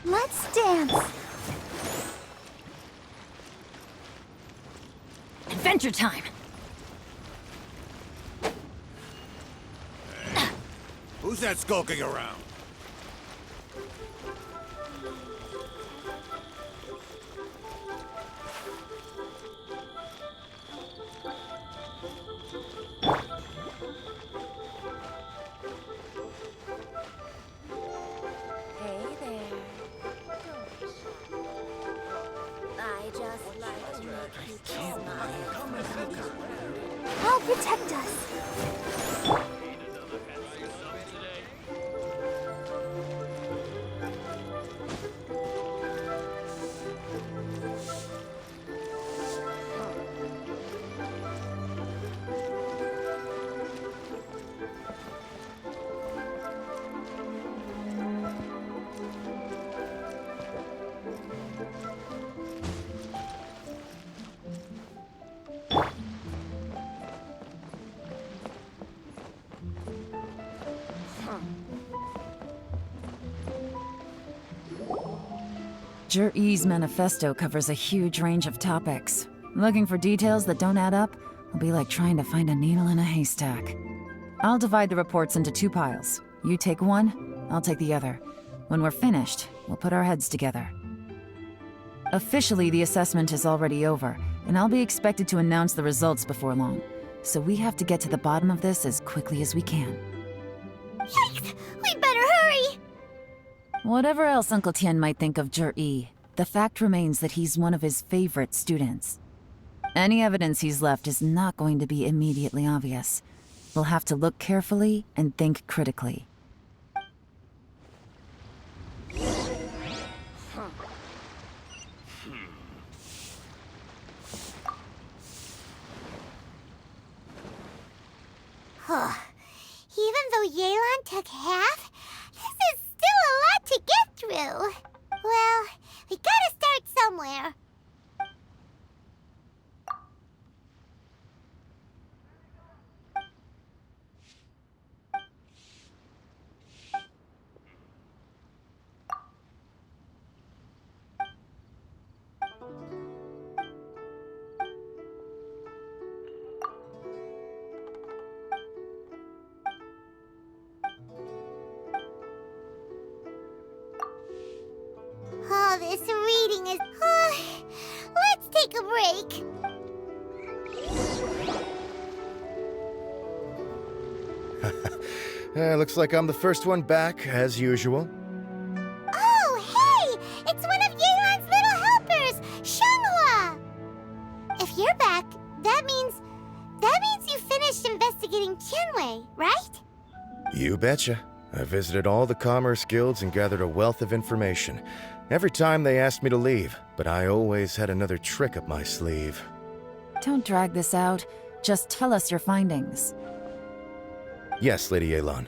Speaker 2: Let's dance.
Speaker 4: Adventure time!
Speaker 14: Who's that skulking around?
Speaker 2: Hey there. I just like to make you smile. I'll protect us.
Speaker 4: Jur-E's manifesto covers a huge range of topics. Looking for details that don't add up will be like trying to find a needle in a haystack. I'll divide the reports into 2 piles. You take one, I'll take the other. When we're finished, we'll put our heads together. Officially, the assessment is already over, and I'll be expected to announce the results before long. So we have to get to the bottom of this as quickly as we can.
Speaker 2: Yikes! We'd better hurry!
Speaker 4: Whatever else Uncle Tian might think of Jur-E, the fact remains that he's one of his favorite students. Any evidence he's left is not going to be immediately obvious. We'll have to look carefully and think critically.
Speaker 2: Even though Yelan took half, this is still a lot to get through. Well, break.
Speaker 8: Looks like I'm the first one back, as usual.
Speaker 2: Oh, hey! It's one of Yelan's little helpers, Shanghua! If you're back, that means you finished investigating Qianwei, right?
Speaker 8: You betcha. I visited all the commerce guilds and gathered a wealth of information. Every time they asked me to leave, but I always had another trick up my sleeve.
Speaker 4: Don't drag this out. Just tell us your findings.
Speaker 8: Yes, Lady Yelan.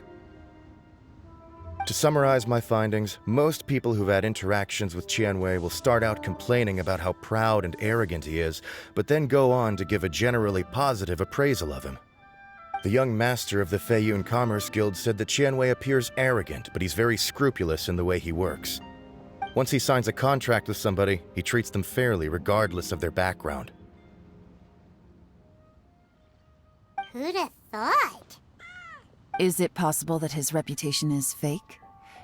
Speaker 8: To summarize my findings, most people who've had interactions with Qianwei will start out complaining about how proud and arrogant he is, but then go on to give a generally positive appraisal of him. The young master of the Feiyun Commerce Guild said that Qianwei appears arrogant, but he's very scrupulous in the way he works. Once he signs a contract with somebody, he treats them fairly regardless of their background.
Speaker 2: Who'd have thought?
Speaker 4: Is it possible that his reputation is fake?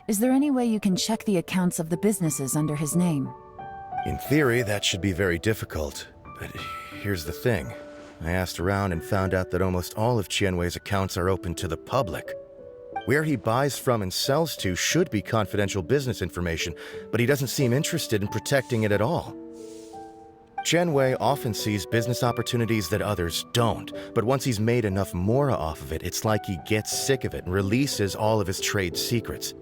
Speaker 4: Is there any way you can check the accounts of the businesses under his name?
Speaker 8: In theory, that should be very difficult, but here's the thing. I asked around and found out that almost all of Qianwei's accounts are open to the public. Where he buys from and sells to should be confidential business information, but he doesn't seem interested in protecting it at all. Qianwei often sees business opportunities that others don't, but once he's made enough mora off of it, it's like he gets sick of it and releases all of his trade secrets.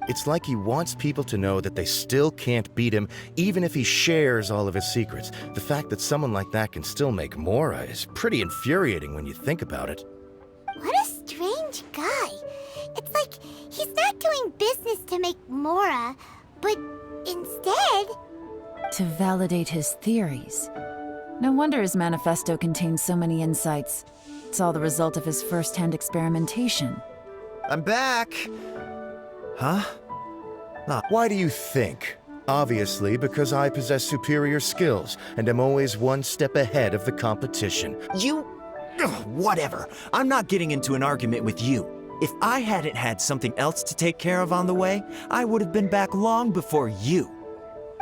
Speaker 8: It's like he wants people to know that they still can't beat him, even if he shares all of his secrets. The fact that someone like that can still make mora is pretty infuriating when you think about it.
Speaker 2: What a strange guy. It's like he's not doing business to make mora, but instead...
Speaker 4: To validate his theories. No wonder his manifesto contains so many insights. It's all the result of his first-hand experimentation.
Speaker 5: I'm back! Huh?
Speaker 8: Why do you think? Obviously, because I possess superior skills, and am always one step ahead of the competition.
Speaker 5: Whatever. I'm not getting into an argument with you. If I hadn't had something else to take care of on the way, I would have been back long before you.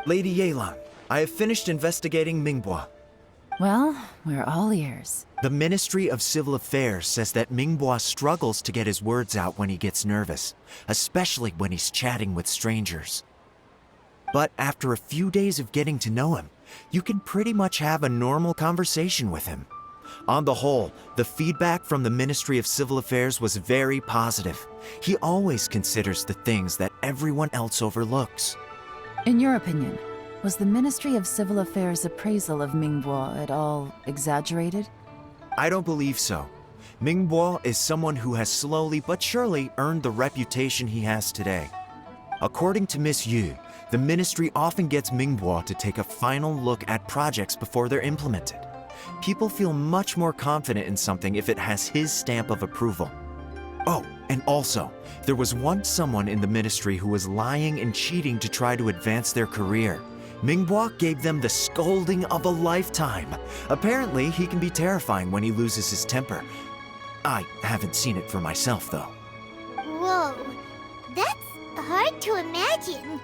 Speaker 5: Lady Yelan, I have finished investigating Mingbois.
Speaker 4: Well, we're all ears.
Speaker 5: The Ministry of Civil Affairs says that Mingbois struggles to get his words out when he gets nervous, especially when he's chatting with strangers. But after a few days of getting to know him, you can pretty much have a normal conversation with him. On the whole, the feedback from the Ministry of Civil Affairs was very positive. He always considers the things that everyone else overlooks.
Speaker 4: In your opinion, was the Ministry of Civil Affairs' appraisal of Mingbois at all exaggerated?
Speaker 5: I don't believe so. Mingbois is someone who has slowly but surely earned the reputation he has today. According to Miss Yu, the ministry often gets Mingbois to take a final look at projects before they're implemented. People feel much more confident in something if it has his stamp of approval. Oh, and also, there was once someone in the ministry who was lying and cheating to try to advance their career. Mingbois gave them the scolding of a lifetime. Apparently, he can be terrifying when he loses his temper. I haven't seen it for myself, though.
Speaker 2: Whoa, that's hard to imagine.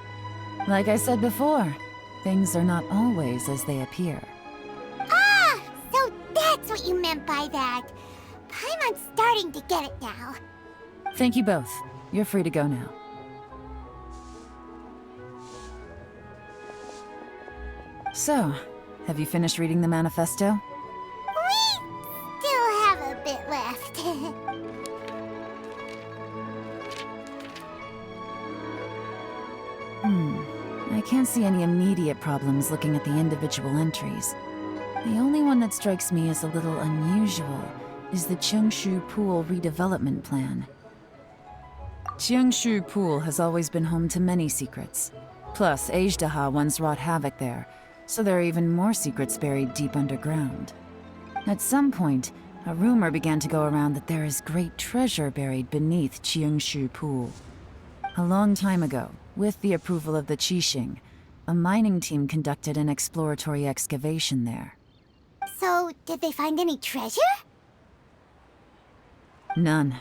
Speaker 4: Like I said before, things are not always as they appear.
Speaker 2: Ah, so that's what you meant by that. I'm starting to get it now.
Speaker 4: Thank you both. You're free to go now. So, have you finished reading the manifesto?
Speaker 2: We still have a bit left.
Speaker 4: I can't see any immediate problems looking at the individual entries. The only one that strikes me as a little unusual is the Cheongshu Pool redevelopment plan. Cheongshu Pool has always been home to many secrets. Plus, Ajdaha once wrought havoc there, so there are even more secrets buried deep underground. At some point, a rumor began to go around that there is great treasure buried beneath Cheongshu Pool. A long time ago, with the approval of the Qixing, a mining team conducted an exploratory excavation there.
Speaker 2: So, did they find any treasure?
Speaker 4: None.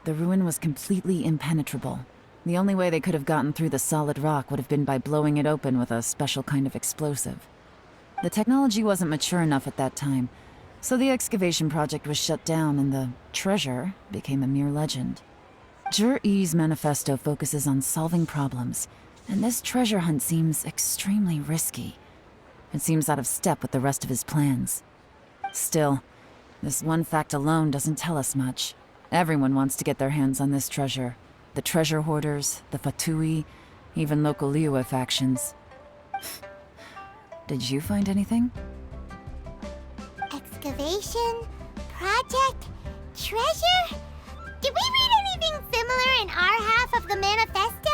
Speaker 4: The ruin was completely impenetrable. The only way they could have gotten through the solid rock would have been by blowing it open with a special kind of explosive. The technology wasn't mature enough at that time, so the excavation project was shut down and the treasure became a mere legend. Jur-E's manifesto focuses on solving problems, and this treasure hunt seems extremely risky. It seems out of step with the rest of his plans. Still, this one fact alone doesn't tell us much. Everyone wants to get their hands on this treasure. The treasure hoarders, the Fatui, even local Liyue factions. Did you find anything?
Speaker 2: Excavation? Project? Treasure? Did we read anything similar in our half of the manifesto?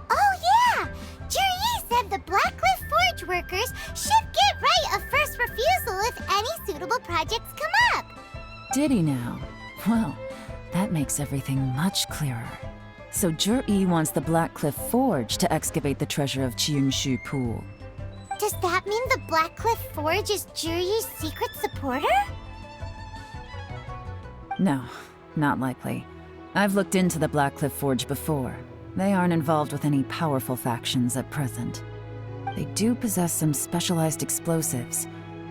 Speaker 2: Oh yeah! Juri said the Blackcliff Forge workers should get right of first refusal if any suitable projects come up.
Speaker 4: Did he now? Well, that makes everything much clearer. So Jur-E wants the Blackcliff Forge to excavate the treasure of Qiangshu Pool.
Speaker 2: Does that mean the Blackcliff Forge is Juri's secret supporter?
Speaker 4: No, not likely. I've looked into the Blackcliff Forge before. They aren't involved with any powerful factions at present. They do possess some specialized explosives,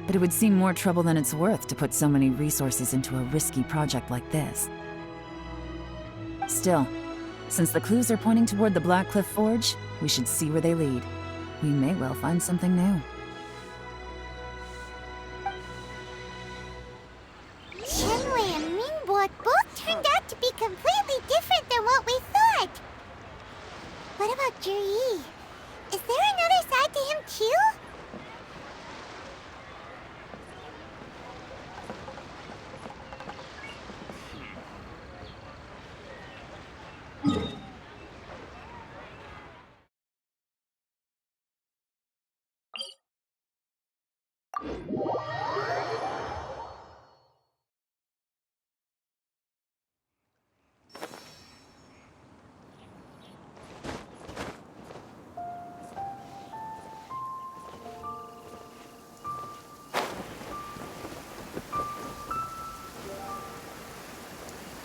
Speaker 4: but it would seem more trouble than it's worth to put so many resources into a risky project like this. Still, since the clues are pointing toward the Blackcliff Forge, we should see where they lead. We may well find something new.
Speaker 2: Shenwei and Mingbo both turned out to be completely different than what we thought. What about Juri? Is there another side to him too?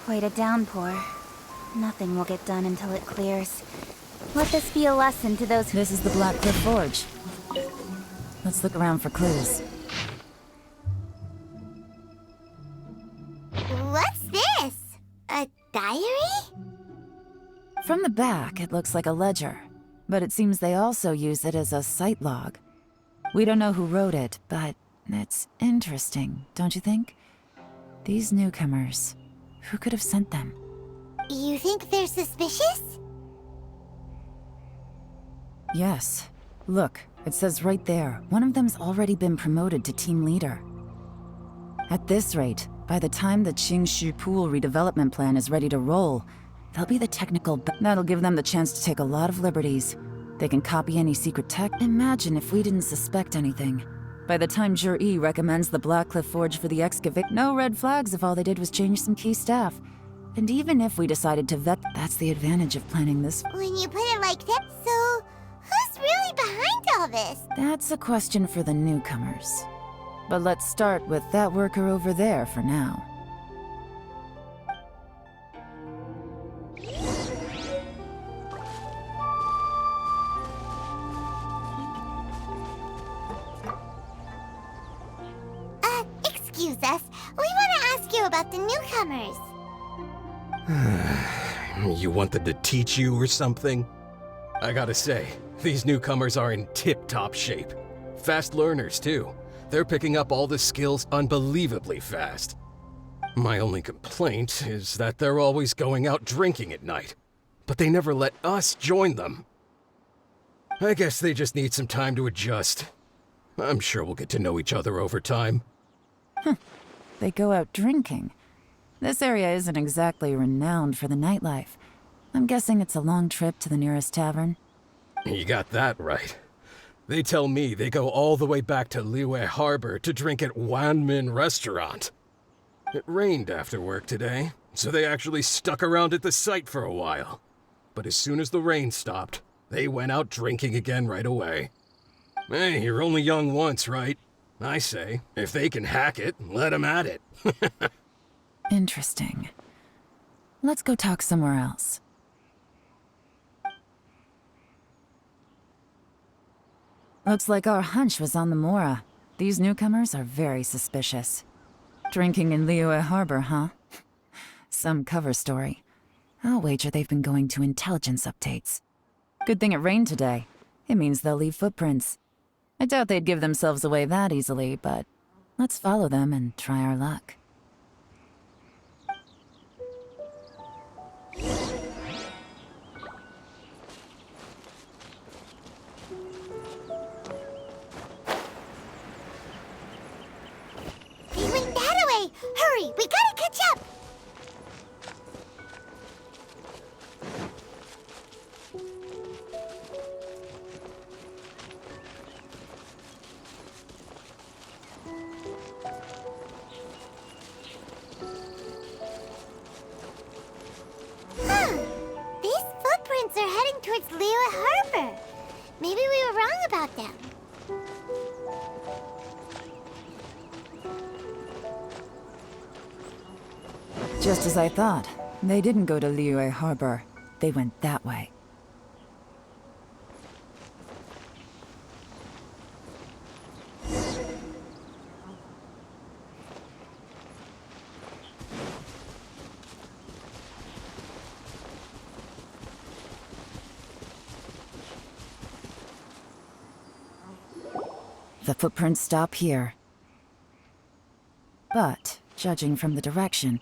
Speaker 15: Quite a downpour. Nothing will get done until it clears. Let this be a lesson to those who—
Speaker 4: This is the Blackcliff Forge. Let's look around for clues.
Speaker 2: What's this? A diary?
Speaker 4: From the back, it looks like a ledger, but it seems they also use it as a site log. We don't know who wrote it, but it's interesting, don't you think? These newcomers, who could have sent them?
Speaker 2: You think they're suspicious?
Speaker 4: Yes. Look, it says right there, one of them's already been promoted to team leader. At this rate, by the time the Qingshu Pool redevelopment plan is ready to roll, they'll be the technical that'll give them the chance to take a lot of liberties. They can copy any secret tech. Imagine if we didn't suspect anything. By the time Jur-E recommends the Blackcliff Forge for the excavate, no red flags if all they did was change some key staff. And even if we decided to vet, that's the advantage of planning this.
Speaker 2: When you put it like that, so who's really behind all this?
Speaker 4: That's a question for the newcomers. But let's start with that worker over there for now.
Speaker 2: Excuse us. We want to ask you about the newcomers.
Speaker 16: You want them to teach you or something? I gotta say, these newcomers are in tip-top shape. Fast learners, too. They're picking up all the skills unbelievably fast. My only complaint is that they're always going out drinking at night, but they never let us join them. I guess they just need some time to adjust. I'm sure we'll get to know each other over time.
Speaker 4: They go out drinking. This area isn't exactly renowned for the nightlife. I'm guessing it's a long trip to the nearest tavern.
Speaker 16: You got that right. They tell me they go all the way back to Liyue Harbor to drink at Wanmin Restaurant. It rained after work today, so they actually stuck around at the site for a while. But as soon as the rain stopped, they went out drinking again right away. Hey, you're only young once, right? I say, if they can hack it, let them at it.
Speaker 4: Interesting. Let's go talk somewhere else. Looks like our hunch was on the Mora. These newcomers are very suspicious. Drinking in Liyue Harbor, huh? Some cover story. I'll wager they've been going to intelligence updates. Good thing it rained today. It means they'll leave footprints. I doubt they'd give themselves away that easily, but let's follow them and try our luck.
Speaker 2: He went that way! Hurry, we gotta catch up! These footprints are heading towards Liyue Harbor. Maybe we were wrong about them.
Speaker 4: Just as I thought. They didn't go to Liyue Harbor. They went that way. The footprints stop here. But, judging from the direction,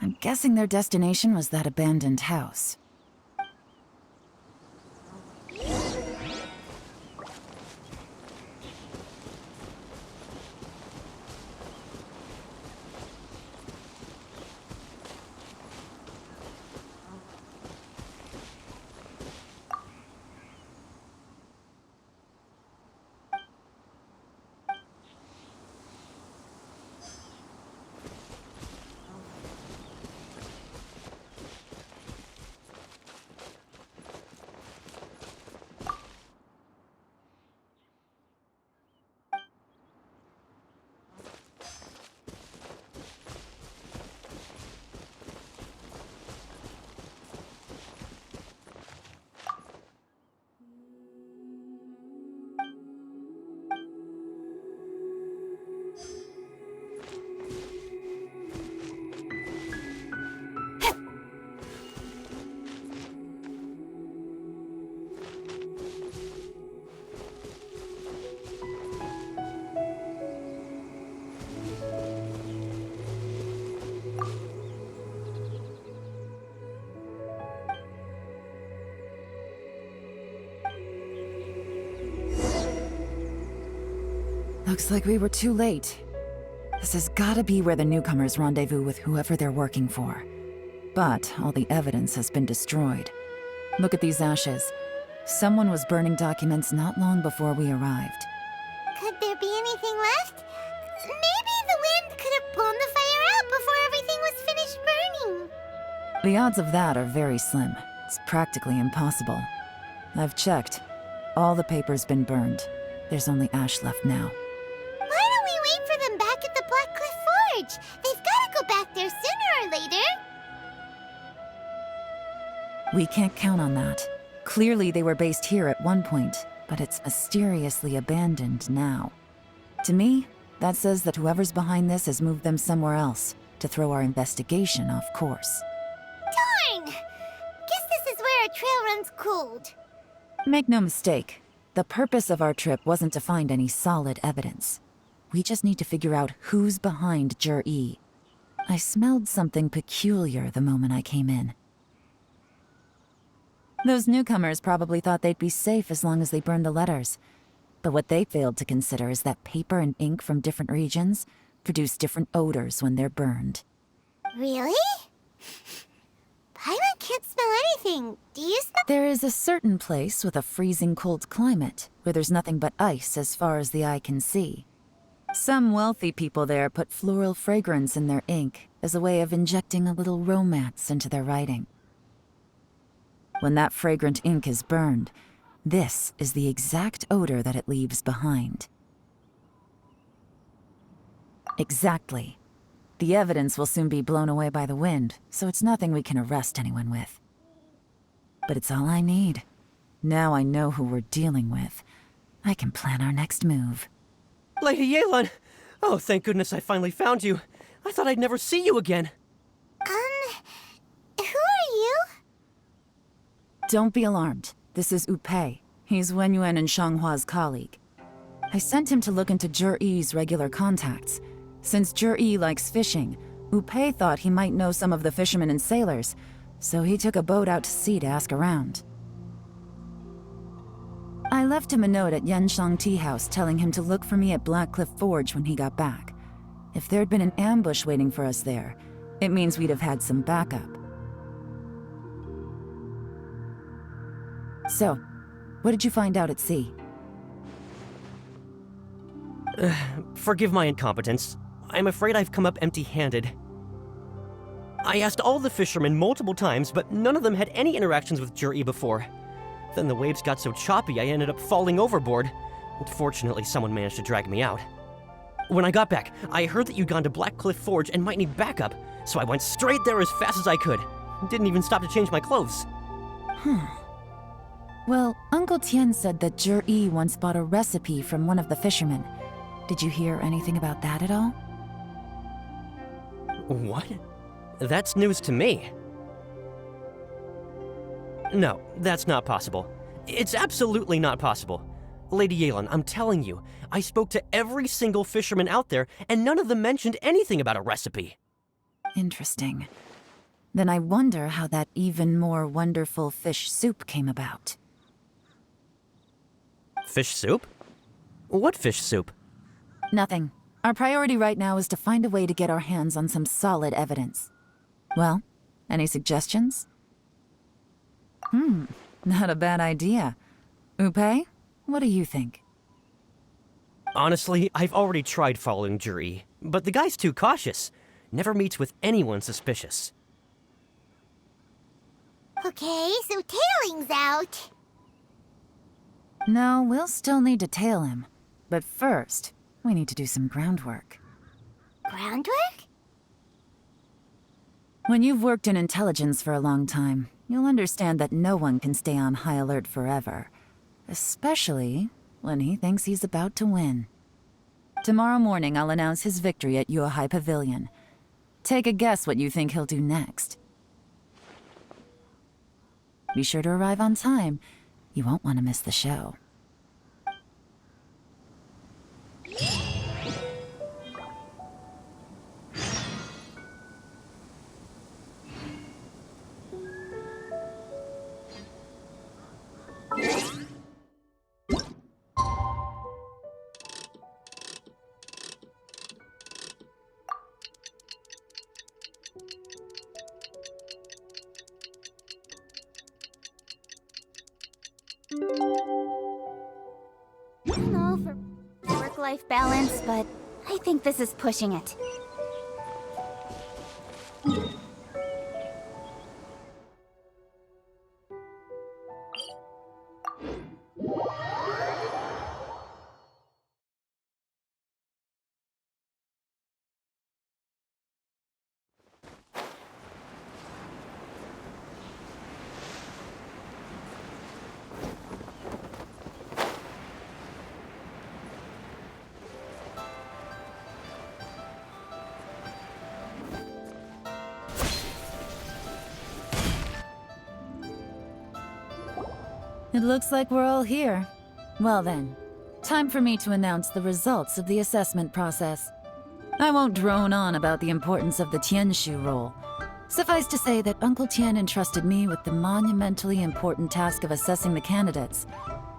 Speaker 4: I'm guessing their destination was that abandoned house. Looks like we were too late. This has gotta be where the newcomers rendezvous with whoever they're working for. But all the evidence has been destroyed. Look at these ashes. Someone was burning documents not long before we arrived.
Speaker 2: Could there be anything left? Maybe the wind could have blown the fire out before everything was finished burning.
Speaker 4: The odds of that are very slim. It's practically impossible. I've checked. All the paper's been burned. There's only ash left now.
Speaker 2: Why don't we wait for them back at the Black Cliff Forge? They've gotta go back there sooner or later.
Speaker 4: We can't count on that. Clearly they were based here at one point, but it's mysteriously abandoned now. To me, that says that whoever's behind this has moved them somewhere else to throw our investigation off course.
Speaker 2: Darn! Guess this is where our trail runs cold.
Speaker 4: Make no mistake, the purpose of our trip wasn't to find any solid evidence. We just need to figure out who's behind Jur-E. I smelled something peculiar the moment I came in. Those newcomers probably thought they'd be safe as long as they burned the letters. But what they failed to consider is that paper and ink from different regions produce different odors when they're burned.
Speaker 2: Really? Paimon can't smell anything. Do you smell?
Speaker 4: There is a certain place with a freezing cold climate where there's nothing but ice as far as the eye can see. Some wealthy people there put floral fragrance in their ink as a way of injecting a little romance into their writing. When that fragrant ink is burned, this is the exact odor that it leaves behind. Exactly. The evidence will soon be blown away by the wind, so it's nothing we can arrest anyone with. But it's all I need. Now I know who we're dealing with. I can plan our next move.
Speaker 10: Lady Yelan! Oh, thank goodness I finally found you. I thought I'd never see you again.
Speaker 2: Who are you?
Speaker 4: Don't be alarmed. This is Upei. He's Wenyuan and Shanghua's colleague. I sent him to look into Zhiyi's regular contacts. Since Zhiyi likes fishing, Upei thought he might know some of the fishermen and sailors, so he took a boat out to sea to ask around. I left him a note at Yanshang Tea House telling him to look for me at Blackcliff Forge when he got back. If there'd been an ambush waiting for us there, it means we'd have had some backup. So, what did you find out at sea?
Speaker 10: Forgive my incompetence. I'm afraid I've come up empty-handed. I asked all the fishermen multiple times, but none of them had any interactions with Zhiyi before. Then the waves got so choppy I ended up falling overboard. Fortunately, someone managed to drag me out. When I got back, I heard that you'd gone to Blackcliff Forge and might need backup, so I went straight there as fast as I could. Didn't even stop to change my clothes.
Speaker 4: Well, Uncle Tian said that Zhiyi once bought a recipe from one of the fishermen. Did you hear anything about that at all?
Speaker 10: What? That's news to me. No, that's not possible. It's absolutely not possible. Lady Yelan, I'm telling you, I spoke to every single fisherman out there, and none of them mentioned anything about a recipe.
Speaker 4: Interesting. Then I wonder how that even more wonderful fish soup came about.
Speaker 10: Fish soup? What fish soup?
Speaker 4: Nothing. Our priority right now is to find a way to get our hands on some solid evidence. Well, any suggestions? Not a bad idea. Upei, what do you think?
Speaker 10: Honestly, I've already tried following Zhiyi, but the guy's too cautious. Never meets with anyone suspicious.
Speaker 2: Okay, so tailing's out.
Speaker 4: No, we'll still need to tail him. But first, we need to do some groundwork.
Speaker 2: Groundwork?
Speaker 4: When you've worked in intelligence for a long time, you'll understand that no one can stay on high alert forever. Especially when he thinks he's about to win. Tomorrow morning, I'll announce his victory at Yuehai Pavilion. Take a guess what you think he'll do next. Be sure to arrive on time. You won't want to miss the show.
Speaker 15: I'm all for work-life balance, but I think this is pushing it.
Speaker 4: It looks like we're all here. Well then, time for me to announce the results of the assessment process. I won't drone on about the importance of the Tianshu role. Suffice to say that Uncle Tian entrusted me with the monumentally important task of assessing the candidates.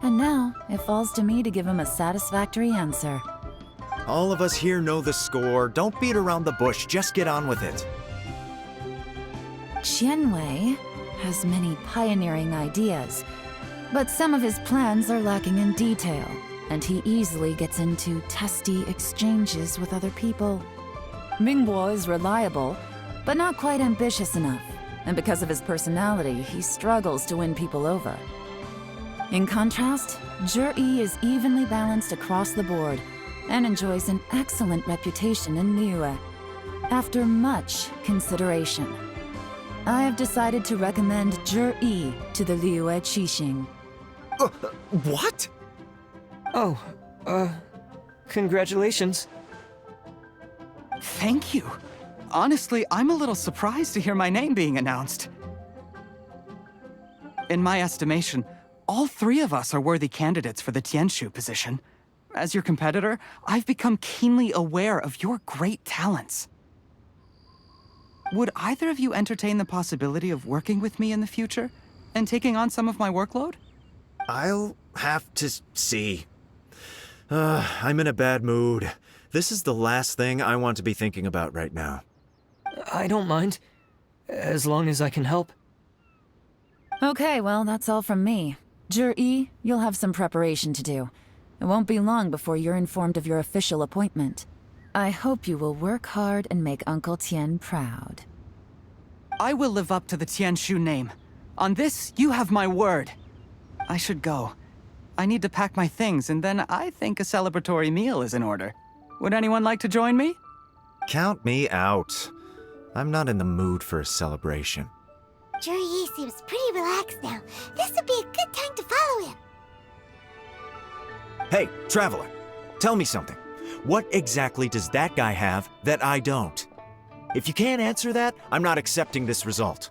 Speaker 4: And now, it falls to me to give him a satisfactory answer.
Speaker 5: All of us here know the score. Don't beat around the bush, just get on with it.
Speaker 4: Qianwei has many pioneering ideas, but some of his plans are lacking in detail, and he easily gets into testy exchanges with other people. Mingbo is reliable, but not quite ambitious enough, and because of his personality, he struggles to win people over. In contrast, Zhiyi is evenly balanced across the board, and enjoys an excellent reputation in Liyue. After much consideration, I have decided to recommend Zhiyi to the Liyue Qixing.
Speaker 5: What?
Speaker 6: Oh, Congratulations.
Speaker 7: Thank you. Honestly, I'm a little surprised to hear my name being announced. In my estimation, all three of us are worthy candidates for the Tianshu position. As your competitor, I've become keenly aware of your great talents. Would either of you entertain the possibility of working with me in the future and taking on some of my workload?
Speaker 5: I'll have to see. I'm in a bad mood. This is the last thing I want to be thinking about right now.
Speaker 6: I don't mind, as long as I can help.
Speaker 4: Okay, well, that's all from me. Jur-E, you'll have some preparation to do. It won't be long before you're informed of your official appointment. I hope you will work hard and make Uncle Tien proud.
Speaker 7: I will live up to the Tianshu name. On this, you have my word. I should go. I need to pack my things, and then I think a celebratory meal is in order. Would anyone like to join me?
Speaker 5: Count me out. I'm not in the mood for a celebration.
Speaker 2: Jur-E seems pretty relaxed now. This would be a good time to follow him.
Speaker 5: Hey, Traveler, tell me something. What exactly does that guy have that I don't? If you can't answer that, I'm not accepting this result.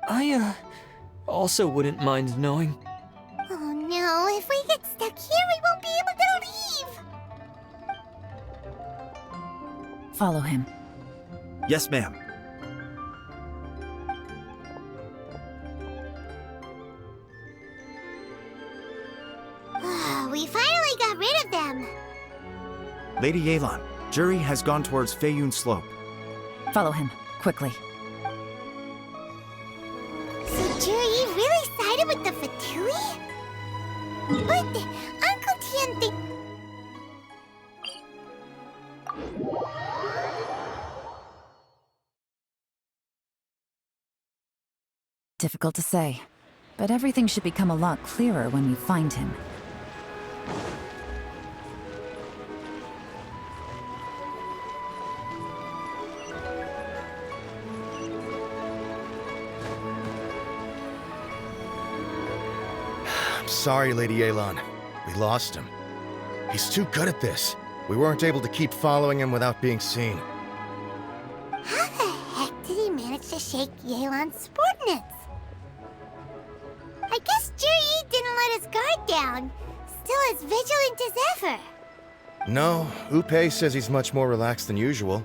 Speaker 6: I, also wouldn't mind knowing.
Speaker 2: Oh no, if we get stuck here, we won't be able to leave!
Speaker 4: Follow him.
Speaker 5: Yes, ma'am.
Speaker 2: We finally got rid of them!
Speaker 5: Lady Yelan, Jur-E has gone towards Feiyun Slope.
Speaker 4: Follow him, quickly.
Speaker 2: So Jur-E really sided with the Fatui? But Uncle Tien think...
Speaker 4: Difficult to say, but everything should become a lot clearer when we find him.
Speaker 8: I'm sorry, Lady Yelan. We lost him. He's too good at this. We weren't able to keep following him without being seen.
Speaker 2: How the heck did he manage to shake Yelan's subordinates? I guess Jur-E didn't let his guard down. Still as vigilant as ever.
Speaker 8: No, Upei says he's much more relaxed than usual.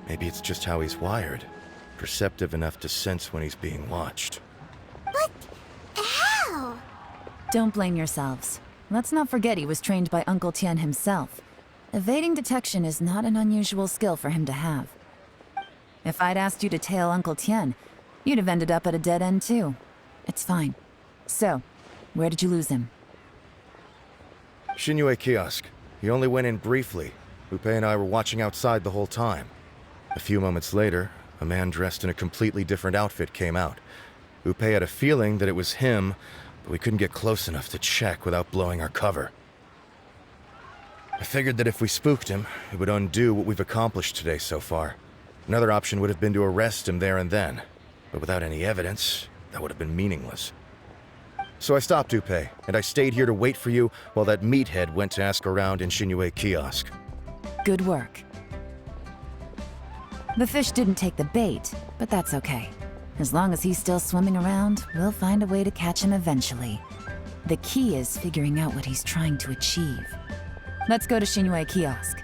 Speaker 8: Maybe it's just how he's wired. Perceptive enough to sense when he's being watched.
Speaker 2: But how?
Speaker 4: Don't blame yourselves. Let's not forget he was trained by Uncle Tien himself. Evading detection is not an unusual skill for him to have. If I'd asked you to tail Uncle Tien, you'd have ended up at a dead end too. It's fine. So, where did you lose him?
Speaker 8: Shinyue Kiosk. He only went in briefly. Upei and I were watching outside the whole time. A few moments later, a man dressed in a completely different outfit came out. Upei had a feeling that it was him, but we couldn't get close enough to check without blowing our cover. I figured that if we spooked him, it would undo what we've accomplished today so far. Another option would have been to arrest him there and then, but without any evidence, that would have been meaningless. So I stopped Upei, and I stayed here to wait for you while that meathead went to ask around in Shinyue Kiosk.
Speaker 4: Good work. The fish didn't take the bait, but that's okay. As long as he's still swimming around, we'll find a way to catch him eventually. The key is figuring out what he's trying to achieve. Let's go to Shinyue Kiosk.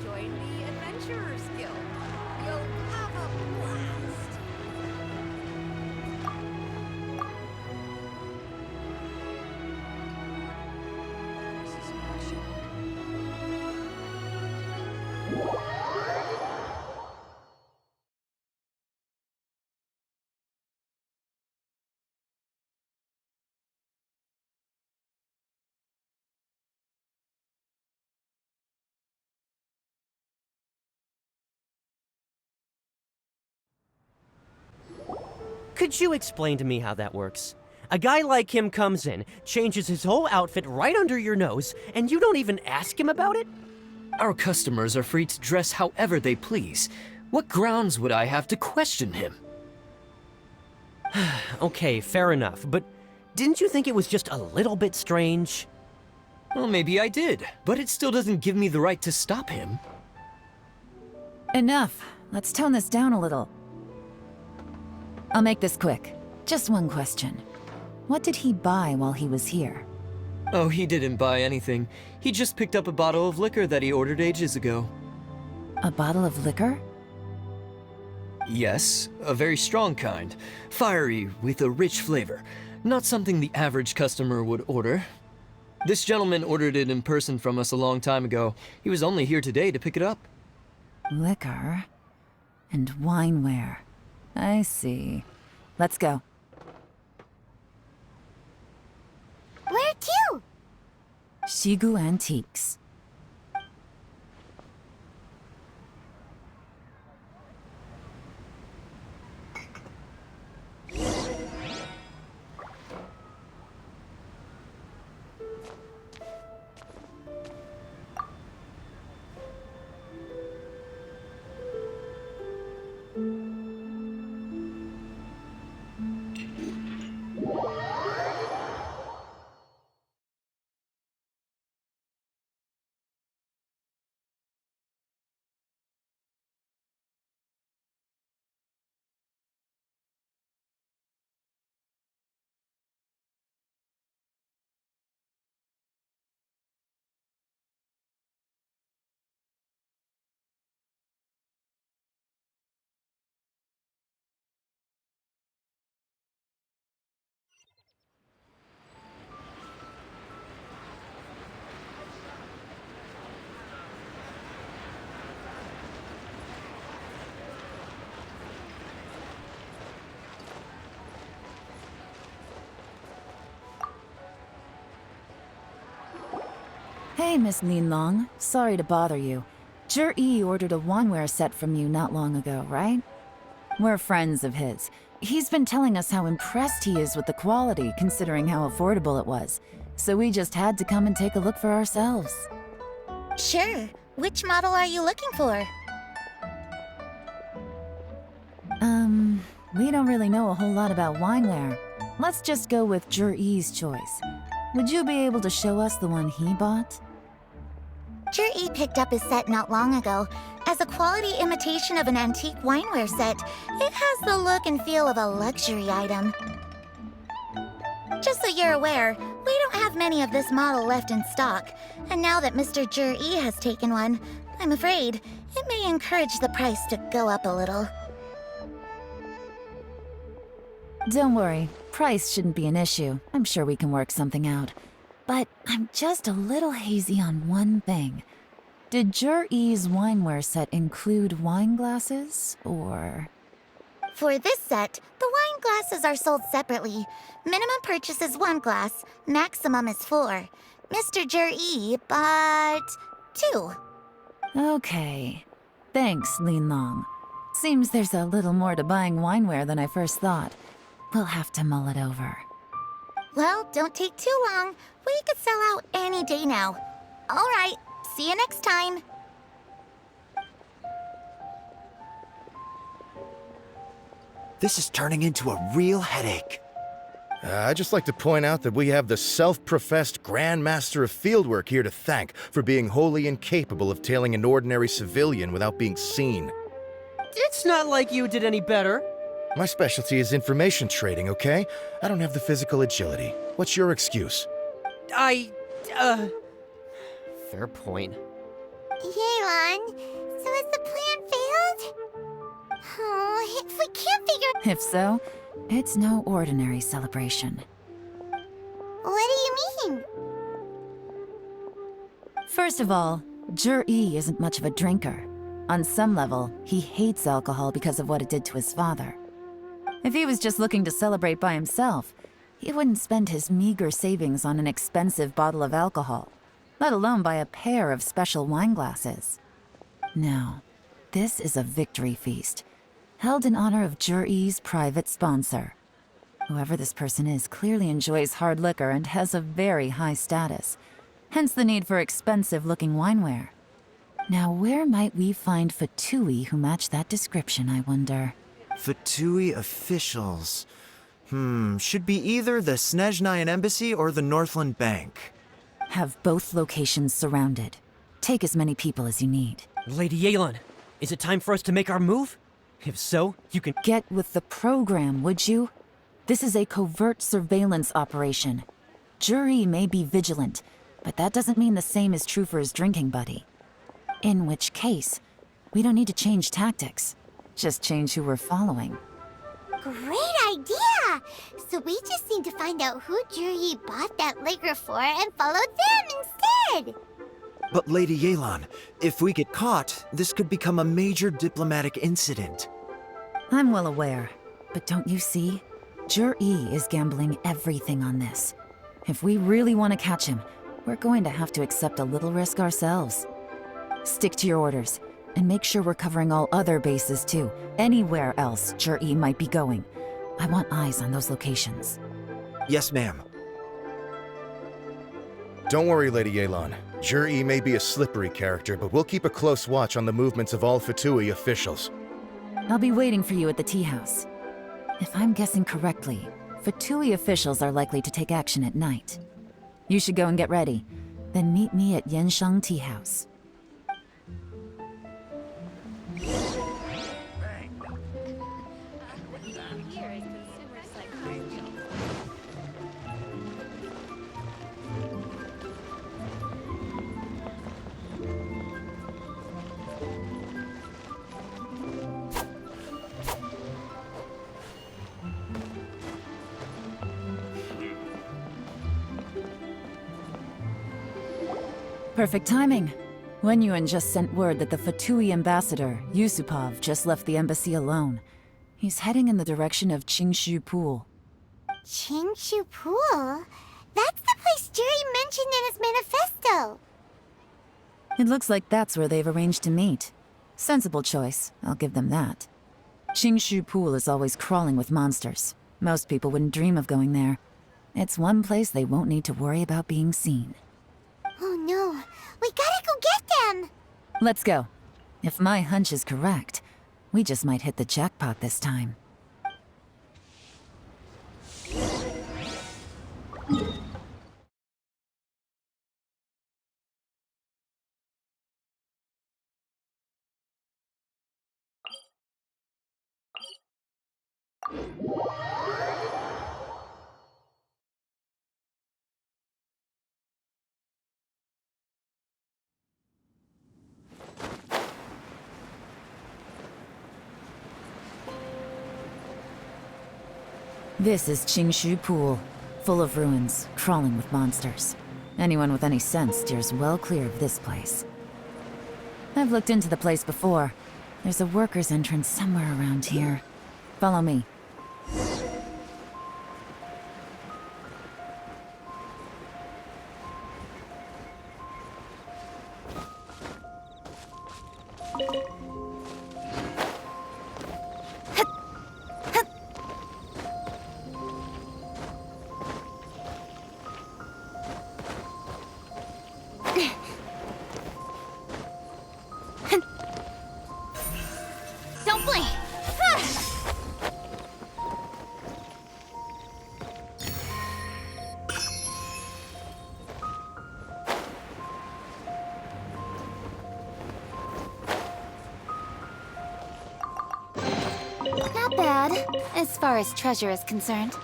Speaker 17: Join the Adventurers Guild. You'll have a blast.
Speaker 10: Could you explain to me how that works? A guy like him comes in, changes his whole outfit right under your nose, and you don't even ask him about it?
Speaker 6: Our customers are free to dress however they please. What grounds would I have to question him?
Speaker 10: Okay, fair enough, but didn't you think it was just a little bit strange?
Speaker 6: Well, maybe I did, but it still doesn't give me the right to stop him.
Speaker 4: Enough. Let's tone this down a little. I'll make this quick. Just one question. What did he buy while he was here?
Speaker 6: Oh, he didn't buy anything. He just picked up a bottle of liquor that he ordered ages ago.
Speaker 4: A bottle of liquor?
Speaker 6: Yes, a very strong kind. Fiery, with a rich flavor. Not something the average customer would order. This gentleman ordered it in person from us a long time ago. He was only here today to pick it up.
Speaker 4: Liquor and wineware. I see. Let's go.
Speaker 2: Where to?
Speaker 4: Shigu Antiques. Hey, Miss Linlong. Sorry to bother you. Zhi ordered a wineware set from you not long ago, right? We're friends of his. He's been telling us how impressed he is with the quality, considering how affordable it was. So we just had to come and take a look for ourselves.
Speaker 2: Sure. Which model are you looking for?
Speaker 4: We don't really know a whole lot about wineware. Let's just go with Zhi's choice. Would you be able to show us the one he bought?
Speaker 2: Zhi picked up his set not long ago. As a quality imitation of an antique wineware set, it has the look and feel of a luxury item. Just so you're aware, we don't have many of this model left in stock, and now that Mr. Zhi has taken one, I'm afraid it may encourage the price to go up a little.
Speaker 4: Don't worry, price shouldn't be an issue. I'm sure we can work something out. But I'm just a little hazy on one thing. Did Zhi's wineware set include wine glasses, or...?
Speaker 2: For this set, the wine glasses are sold separately. Minimum purchase is 1 glass, maximum is 4. Mr. Zhi bought 2.
Speaker 4: Okay. Thanks, Linlong. Seems there's a little more to buying wineware than I first thought. We'll have to mull it over.
Speaker 2: Well, don't take too long. We could sell out any day now. All right, see you next time.
Speaker 5: This is turning into a real headache.
Speaker 8: I'd just like to point out that we have the self-professed Grand Master of Fieldwork here to thank for being wholly incapable of tailing an ordinary civilian without being seen.
Speaker 10: It's not like you did any better.
Speaker 8: My specialty is information trading, okay? I don't have the physical agility. What's your excuse?
Speaker 10: Fair point.
Speaker 2: Yelan, so has the plan failed? Oh, if we can't figure...
Speaker 4: If so, it's no ordinary celebration.
Speaker 2: What do you mean?
Speaker 4: First of all, Zhi isn't much of a drinker. On some level, he hates alcohol because of what it did to his father. If he was just looking to celebrate by himself, he wouldn't spend his meager savings on an expensive bottle of alcohol, let alone buy a pair of special wine glasses. No, this is a victory feast. held in honor of Jur-E's private sponsor. Whoever this person is clearly enjoys hard liquor and has a very high status, hence the need for expensive-looking wineware. Now, where might we find Fatui who match that description, I wonder?
Speaker 5: Fatui officials. Should be either the Snezhnayan Embassy or the Northland Bank.
Speaker 4: Have both locations surrounded. Take as many people as you need.
Speaker 10: Lady Yelan, is it time for us to make our move? If so, you can
Speaker 4: get with the program, would you? This is a covert surveillance operation. Jur-E may be vigilant, but that doesn't mean the same is true for his drinking buddy. In which case, we don't need to change tactics. Just change who we're following.
Speaker 2: Great idea! So we just need to find out who Jur-E bought that liquor for and follow them instead!
Speaker 5: But Lady Yelan, if we get caught, this could become a major diplomatic incident.
Speaker 4: I'm well aware, but don't you see? Jur-E is gambling everything on this. If we really want to catch him, we're going to have to accept a little risk ourselves. Stick to your orders, and make sure we're covering all other bases too. Anywhere else Jur-E might be going. I want eyes on those locations.
Speaker 5: Yes, ma'am.
Speaker 8: Don't worry, Lady Yelan. Jur-E may be a slippery character, but we'll keep a close watch on the movements of all Fatui officials.
Speaker 4: I'll be waiting for you at the tea house. If I'm guessing correctly, Fatui officials are likely to take action at night. You should go and get ready, then meet me at Yenshang Tea House. Perfect timing. Wenyuan just sent word that the Fatui ambassador, Yusupov, just left the embassy alone. He's heading in the direction of Qingshu Pool.
Speaker 2: Qingshu Pool? That's the place Jur-E mentioned in his manifesto!
Speaker 4: It looks like that's where they've arranged to meet. Sensible choice, I'll give them that. Qingshu Pool is always crawling with monsters. Most people wouldn't dream of going there. It's one place they won't need to worry about being seen.
Speaker 2: Oh no, we gotta go get them!
Speaker 4: Let's go. If my hunch is correct, we just might hit the jackpot this time. This is Qingshu Pool, full of ruins, crawling with monsters. Anyone with any sense steers well clear of this place. I've looked into the place before. There's a worker's entrance somewhere around here. Follow me.
Speaker 2: Don't blink!
Speaker 15: Not bad, as far as treasure is concerned.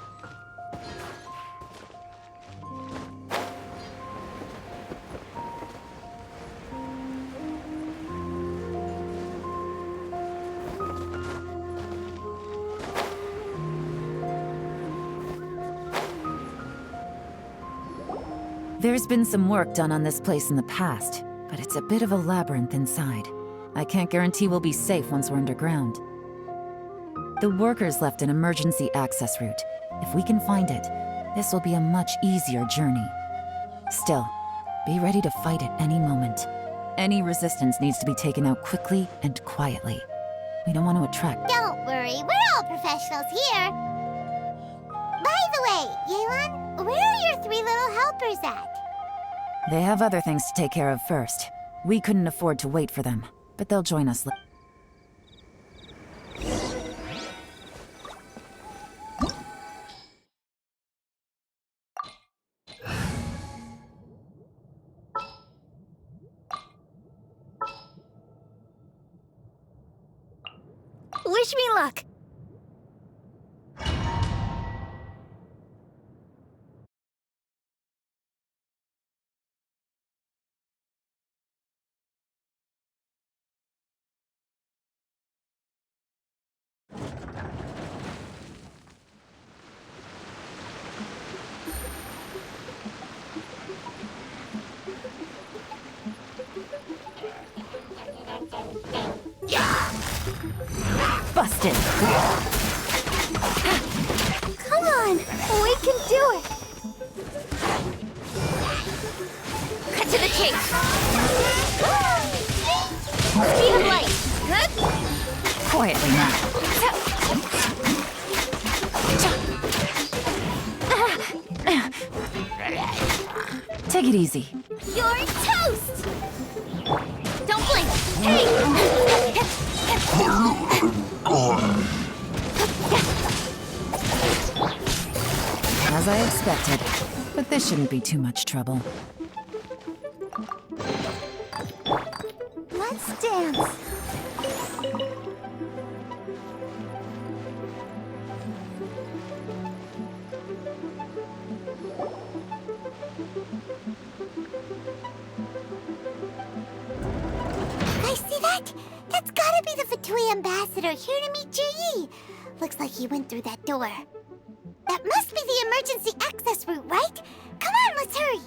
Speaker 4: There's been some work done on this place in the past, but it's a bit of a labyrinth inside. I can't guarantee we'll be safe once we're underground. The workers left an emergency access route. If we can find it, this will be a much easier journey. Still, be ready to fight at any moment. Any resistance needs to be taken out quickly and quietly. We don't want to attract...
Speaker 2: Don't worry. worry. We're all professionals here. By the way, Yelan, where are your 3 little helpers at?
Speaker 4: They have other things to take care of first. We couldn't afford to wait for them, but they'll join us later.
Speaker 15: Wish me luck!
Speaker 4: Busted!
Speaker 15: Come on! We can do it! Cut to the chase! Speed of light! Good?
Speaker 4: Quietly now. Take it easy.
Speaker 15: You're toast! Don't blink! Hey!
Speaker 4: As I expected. But this shouldn't be too much trouble.
Speaker 2: Let's dance. I see that? That's gotta be the Fatui ambassador here to meet Ji. Looks like he went through that door. That must be the emergency access route, right? Come on, let's hurry.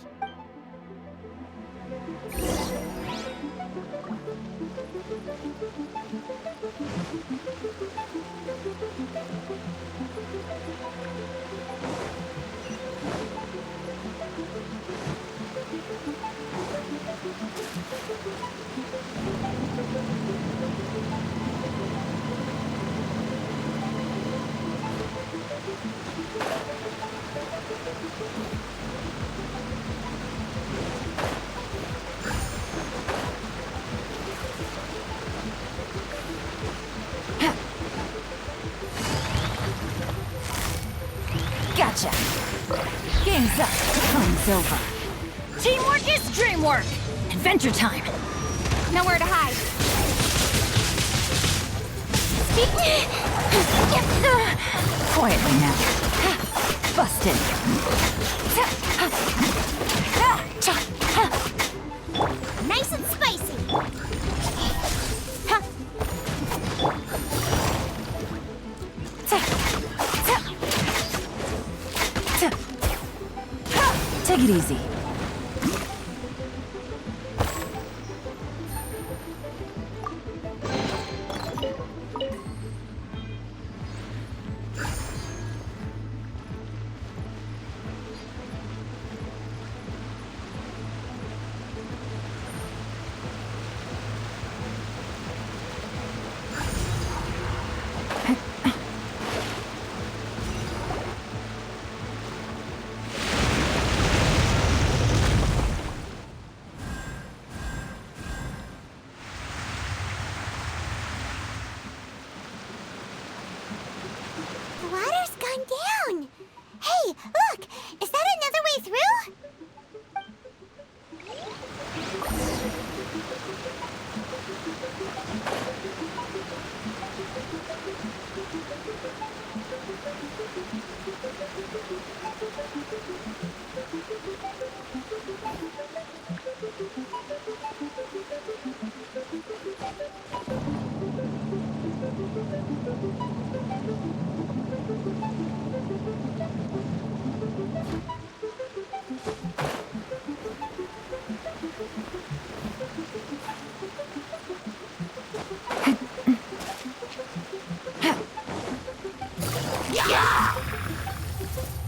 Speaker 4: Gotcha! Game's up. Fun's over.
Speaker 15: Teamwork is dreamwork!
Speaker 4: Adventure time!
Speaker 15: Nowhere to hide.
Speaker 4: Quietly now. Busted!
Speaker 2: Nice and spicy.
Speaker 4: Take it easy.
Speaker 2: The water's gone down. Hey, look! Is that another way through?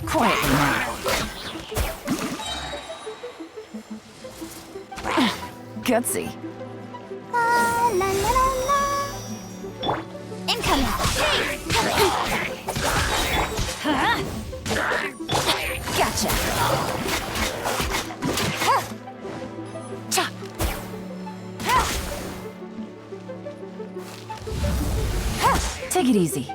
Speaker 4: Quietly now. Gutsy.
Speaker 2: La la la la. Incoming. Hey!
Speaker 4: it easy.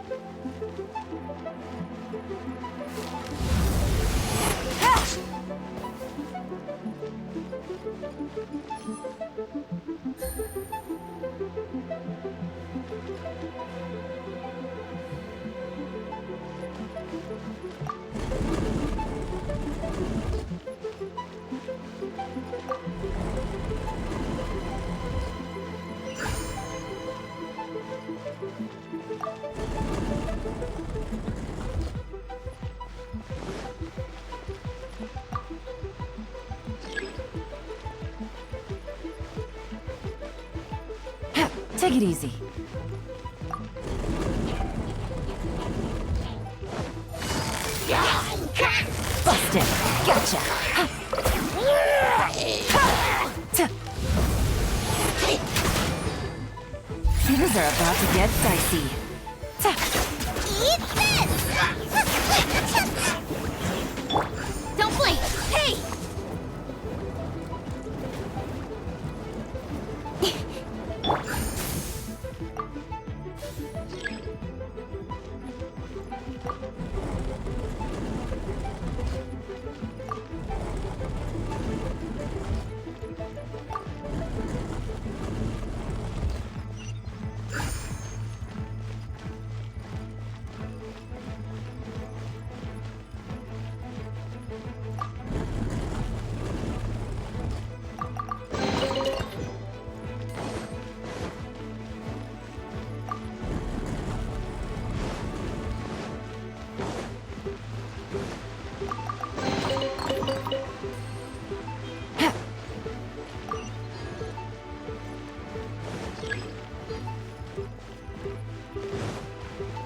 Speaker 4: Take it easy. Busted. Gotcha. Things are about to get dicey.
Speaker 13: Eat this! Don't blink! Hey!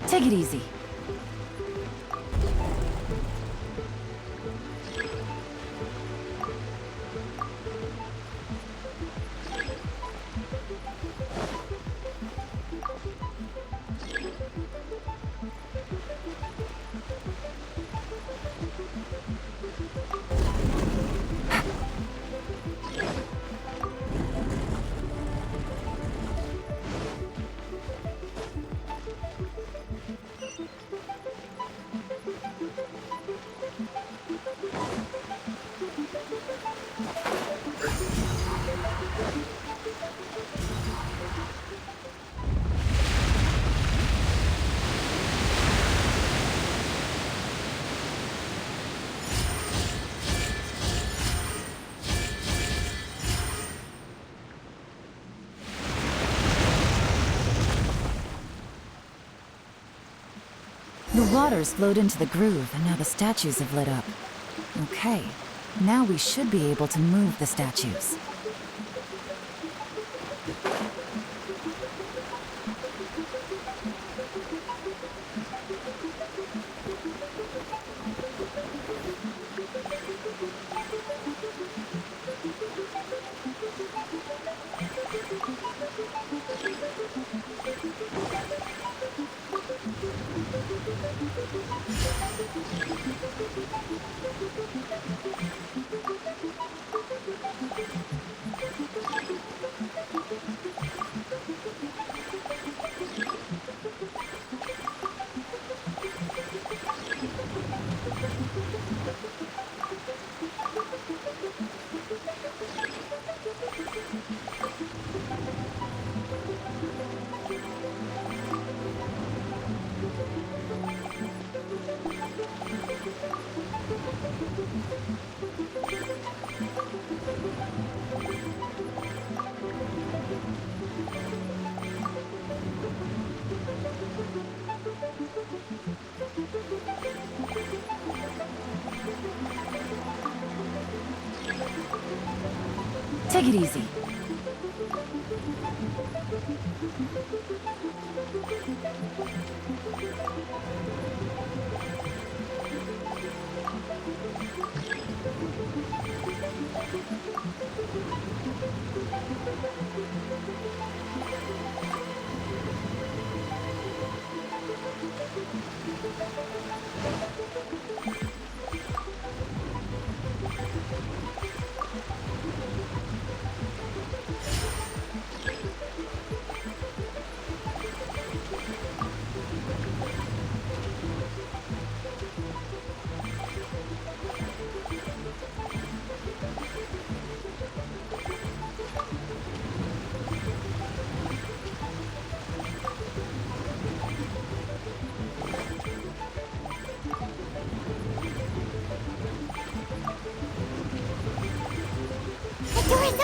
Speaker 4: Take it easy. The water's flowed into the groove, and now the statues have lit up. Okay, now we should be able to move the statues. Take it easy.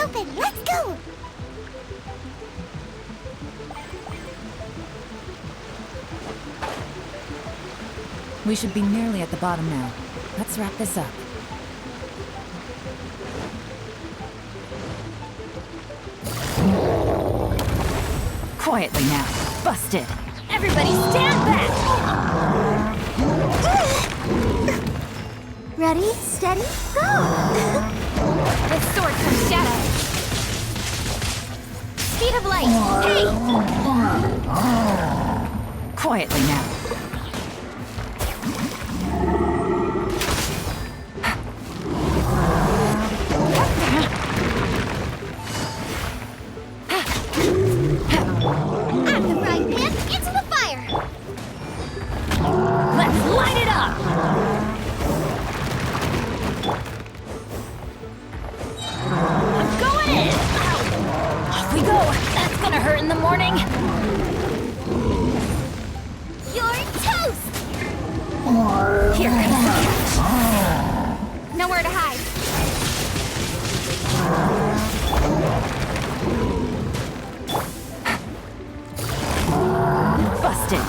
Speaker 2: open. Let's go.
Speaker 4: We should be nearly at the bottom now. Let's wrap this up. Quietly now. Busted.
Speaker 15: Everybody stand back!
Speaker 2: Ready, steady, go!
Speaker 15: With sword comes shadow. Speed of light. Hey!
Speaker 4: Quietly now.
Speaker 2: Out of the frying pan, into the fire!
Speaker 15: Let's light it up! I'm going in! Off we go! That's gonna hurt in the morning!
Speaker 2: You're toast!
Speaker 15: Here comes the catch! Nowhere to hide!
Speaker 4: Busted.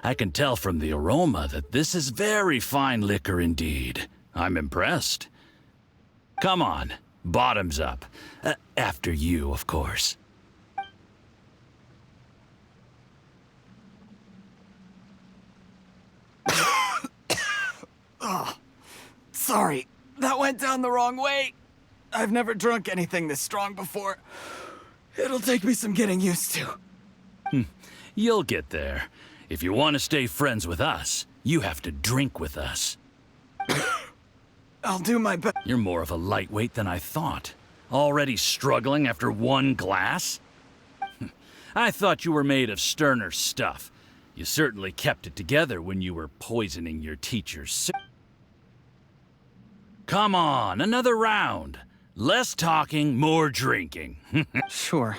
Speaker 18: I can tell from the aroma that this is very fine liquor indeed. I'm impressed. Come on, bottoms up. After you, of course.
Speaker 7: Oh, sorry. That went down the wrong way. I've never drunk anything this strong before. It'll take me some getting used to.
Speaker 18: You'll get there. If you want to stay friends with us, you have to drink with us.
Speaker 7: I'll do my best.
Speaker 18: You're more of a lightweight than I thought. Already struggling after one glass? I thought you were made of sterner stuff. You certainly kept it together when you were poisoning your teacher's. Come on, another round. Less talking, more drinking.
Speaker 7: Sure.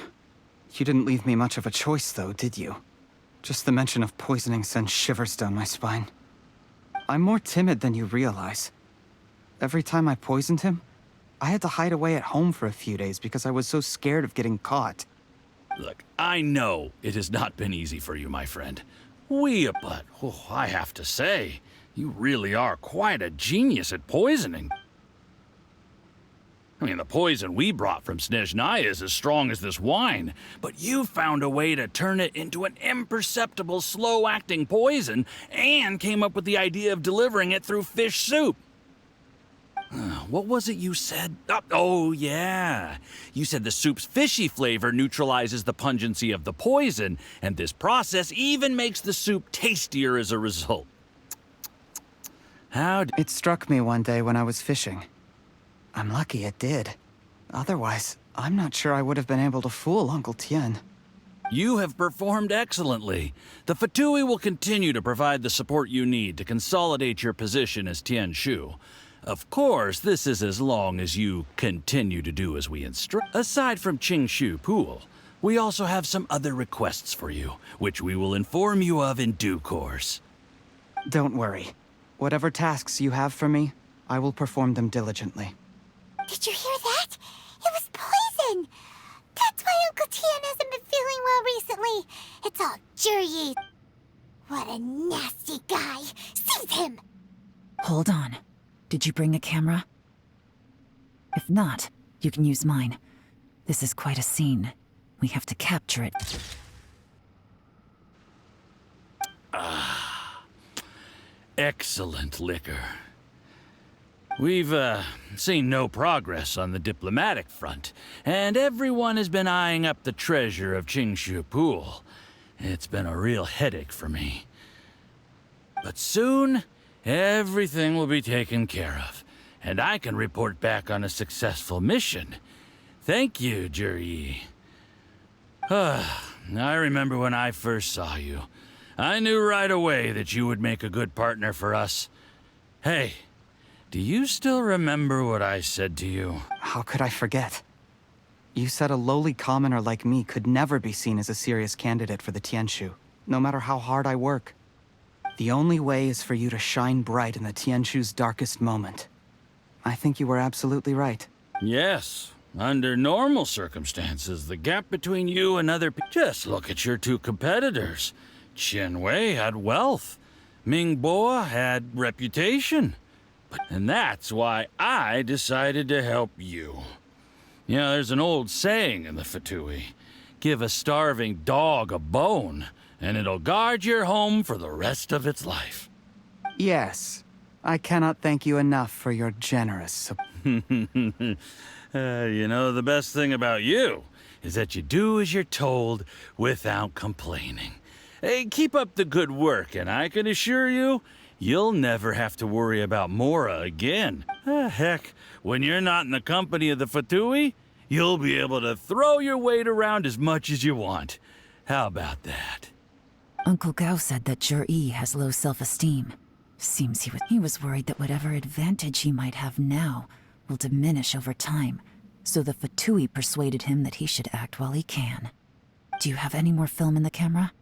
Speaker 7: You didn't leave me much of a choice, though, did you? Just the mention of poisoning sends shivers down my spine. I'm more timid than you realize. Every time I poisoned him, I had to hide away at home for a few days because I was so scared of getting caught.
Speaker 18: Look, I know it has not been easy for you, my friend. But I have to say, you really are quite a genius at poisoning. I mean, the poison we brought from Snezhnaya is as strong as this wine, but you found a way to turn it into an imperceptible, slow-acting poison and came up with the idea of delivering it through fish soup. What was it you said? Oh, yeah. You said the soup's fishy flavor neutralizes the pungency of the poison, and this process even makes the soup tastier as a result.
Speaker 7: It struck me one day when I was fishing. I'm lucky it did. Otherwise, I'm not sure I would have been able to fool Uncle Tien.
Speaker 18: You have performed excellently. The Fatui will continue to provide the support you need to consolidate your position as Tien Shu. Of course, this is as long as you continue to do as we instruct. Aside from Qingshu Pool, we also have some other requests for you, which we will inform you of in due course.
Speaker 7: Don't worry. Whatever tasks you have for me, I will perform them diligently.
Speaker 2: Did you hear that? It was poison! That's why Uncle Tien hasn't been feeling well recently. It's all Juri. What a nasty guy. Seize him!
Speaker 4: Hold on. Did you bring a camera? If not, you can use mine. This is quite a scene. We have to capture it.
Speaker 18: Excellent liquor. We've, seen no progress on the diplomatic front, and everyone has been eyeing up the treasure of Qingshu Pool. It's been a real headache for me. But soon, everything will be taken care of, and I can report back on a successful mission. Thank you, Juri. I remember when I first saw you. I knew right away that you would make a good partner for us. Hey, do you still remember what I said to you?
Speaker 7: How could I forget? You said a lowly commoner like me could never be seen as a serious candidate for the Tianshu, no matter how hard I work. The only way is for you to shine bright in the Tianshu's darkest moment. I think you were absolutely right.
Speaker 18: Yes. Under normal circumstances, the gap between you and other people... Just look at your two competitors. Qianwei had wealth. Mingbo had reputation. And that's why I decided to help you. You know, there's an old saying in the Fatui. Give a starving dog a bone, and it'll guard your home for the rest of its life.
Speaker 7: Yes. I cannot thank you enough for your generous support.
Speaker 18: You know, the best thing about you is that you do as you're told without complaining. Hey, keep up the good work, and I can assure you, you'll never have to worry about Mora again. Heck, when you're not in the company of the Fatui, you'll be able to throw your weight around as much as you want. How about that?
Speaker 4: Uncle Gao said that Zhi has low self-esteem. Seems he was worried that whatever advantage he might have now will diminish over time, so the Fatui persuaded him that he should act while he can. Do you have any more film in the camera?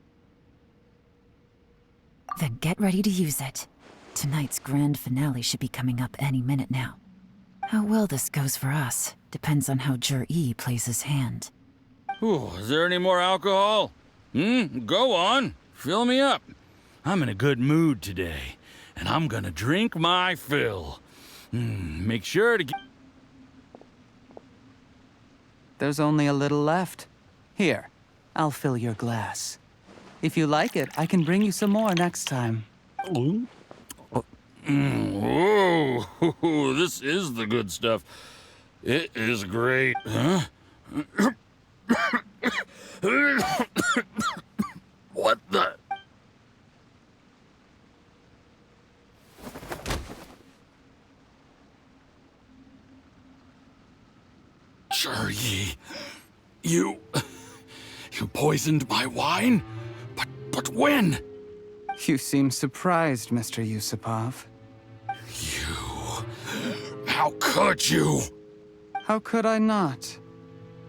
Speaker 4: Then get ready to use it. Tonight's grand finale should be coming up any minute now. How well this goes for us depends on how Zhi plays his hand.
Speaker 18: Ooh, is there any more alcohol? Go on. Fill me up. I'm in a good mood today, and I'm gonna drink my fill. Make sure to get...
Speaker 7: There's only a little left. Here, I'll fill your glass. If you like it, I can bring you some more next time.
Speaker 18: Whoa, this is the good stuff. It is great, huh? What the... Zhi, you poisoned my wine? But when?
Speaker 7: You seem surprised, Mr. Yusupov.
Speaker 18: How could you?
Speaker 7: How could I not?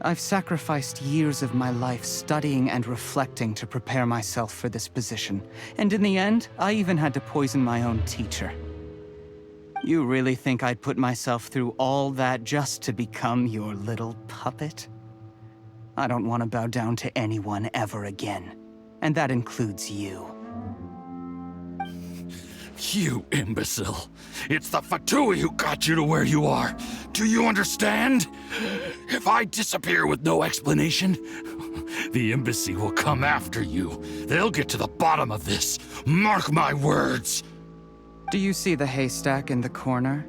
Speaker 7: I've sacrificed years of my life studying and reflecting to prepare myself for this position. And in the end, I even had to poison my own teacher. You really think I'd put myself through all that just to become your little puppet? I don't want to bow down to anyone ever again. And that includes you.
Speaker 18: You imbecile. It's the Fatui who got you to where you are. Do you understand? If I disappear with no explanation, the embassy will come after you. They'll get to the bottom of this. Mark my words.
Speaker 7: Do you see the haystack in the corner?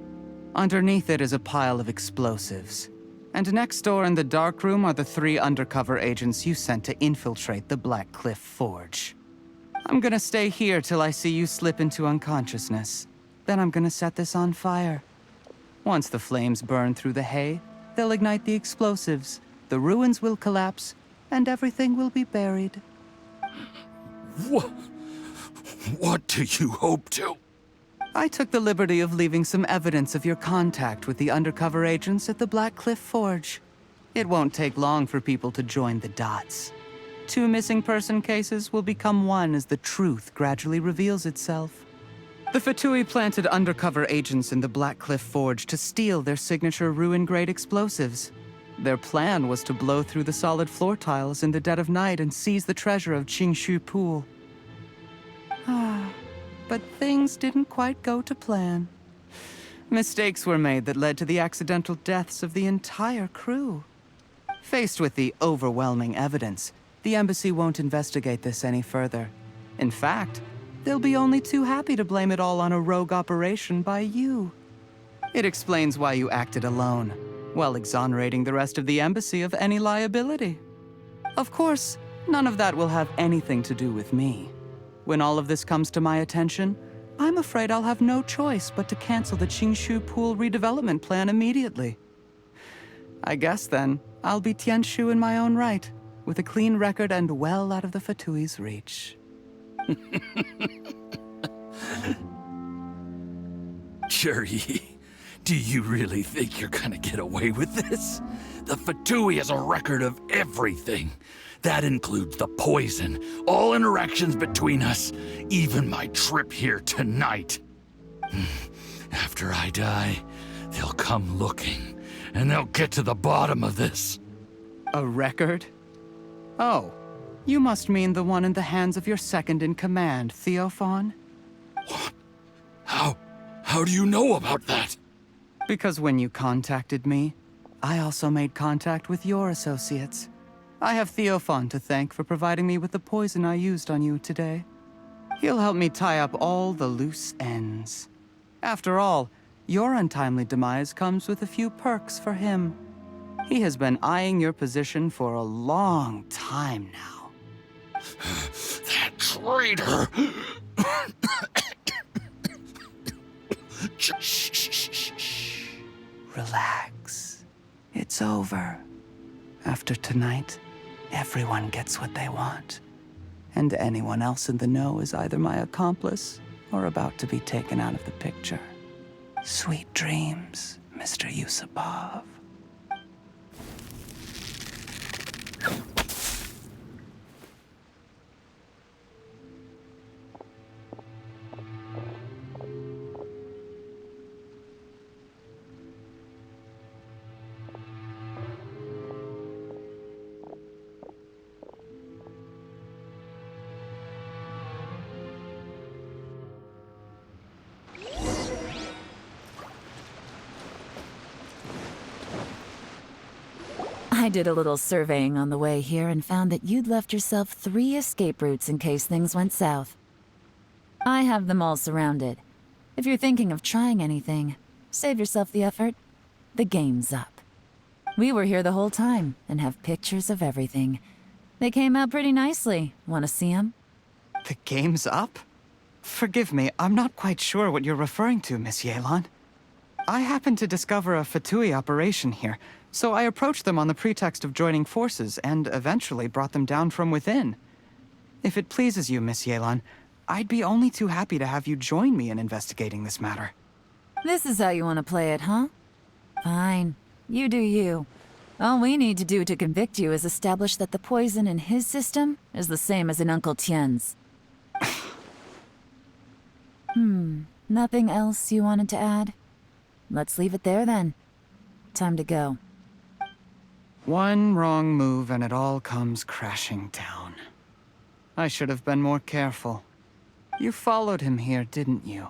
Speaker 7: Underneath it is a pile of explosives. And next door in the dark room are the 3 undercover agents you sent to infiltrate the Black Cliff Forge. I'm gonna stay here till I see you slip into unconsciousness. Then I'm gonna set this on fire. Once the flames burn through the hay, they'll ignite the explosives, the ruins will collapse, and everything will be buried.
Speaker 18: What do you hope to?
Speaker 7: I took the liberty of leaving some evidence of your contact with the undercover agents at the Black Cliff Forge. It won't take long for people to join the dots. 2 missing person cases will become one as the truth gradually reveals itself. The Fatui planted undercover agents in the Black Cliff Forge to steal their signature ruin-grade explosives. Their plan was to blow through the solid floor tiles in the dead of night and seize the treasure of Qingshu Pool. But things didn't quite go to plan. Mistakes were made that led to the accidental deaths of the entire crew. Faced with the overwhelming evidence, the embassy won't investigate this any further. In fact, they'll be only too happy to blame it all on a rogue operation by you. It explains why you acted alone, while exonerating the rest of the embassy of any liability. Of course, none of that will have anything to do with me. When all of this comes to my attention, I'm afraid I'll have no choice but to cancel the Qingshu Pool redevelopment plan immediately. I guess then, I'll be Tianshu in my own right, with a clean record and well out of the Fatui's reach.
Speaker 18: Juri, do you really think you're gonna get away with this? The Fatui has a record of everything. That includes the poison, all interactions between us, even my trip here tonight. After I die, they'll come looking, and they'll get to the bottom of this.
Speaker 7: A record? Oh, you must mean the one in the hands of your second-in-command, Theophan?
Speaker 18: What? How do you know about that?
Speaker 7: Because when you contacted me, I also made contact with your associates. I have Theophan to thank for providing me with the poison I used on you today. He'll help me tie up all the loose ends. After all, your untimely demise comes with a few perks for him. He has been eyeing your position for a long time now.
Speaker 18: That traitor!
Speaker 7: Shh. Relax. It's over. After tonight, everyone gets what they want. And anyone else in the know is either my accomplice or about to be taken out of the picture. Sweet dreams, Mr. Yusupov.
Speaker 4: I did a little surveying on the way here and found that you'd left yourself 3 escape routes in case things went south. I have them all surrounded. If you're thinking of trying anything, save yourself the effort. The game's up. We were here the whole time and have pictures of everything. They came out pretty nicely. Want to see them?
Speaker 7: The game's up? Forgive me, I'm not quite sure what you're referring to, Miss Yelan. I happened to discover a Fatui operation here, so I approached them on the pretext of joining forces and eventually brought them down from within. If it pleases you, Miss Yelan, I'd be only too happy to have you join me in investigating this matter.
Speaker 4: This is how you want to play it, huh? Fine. You do you. All we need to do to convict you is establish that the poison in his system is the same as in Uncle Tien's. Nothing else you wanted to add? Let's leave it there then. Time to go.
Speaker 7: One wrong move and it all comes crashing down. I should have been more careful. You followed him here, didn't you?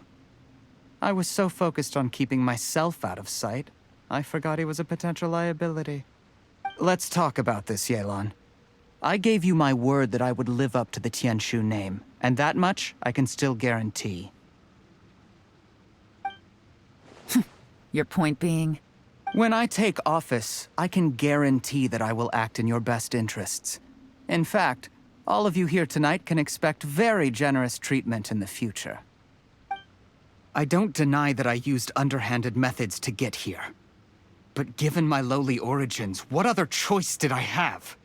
Speaker 7: I was so focused on keeping myself out of sight, I forgot he was a potential liability. Let's talk about this, Yelan. I gave you my word that I would live up to the Tianshu name, and that much I can still guarantee.
Speaker 4: Your point being?
Speaker 7: When I take office, I can guarantee that I will act in your best interests. In fact, all of you here tonight can expect very generous treatment in the future. I don't deny that I used underhanded methods to get here. But given my lowly origins, what other choice did I have?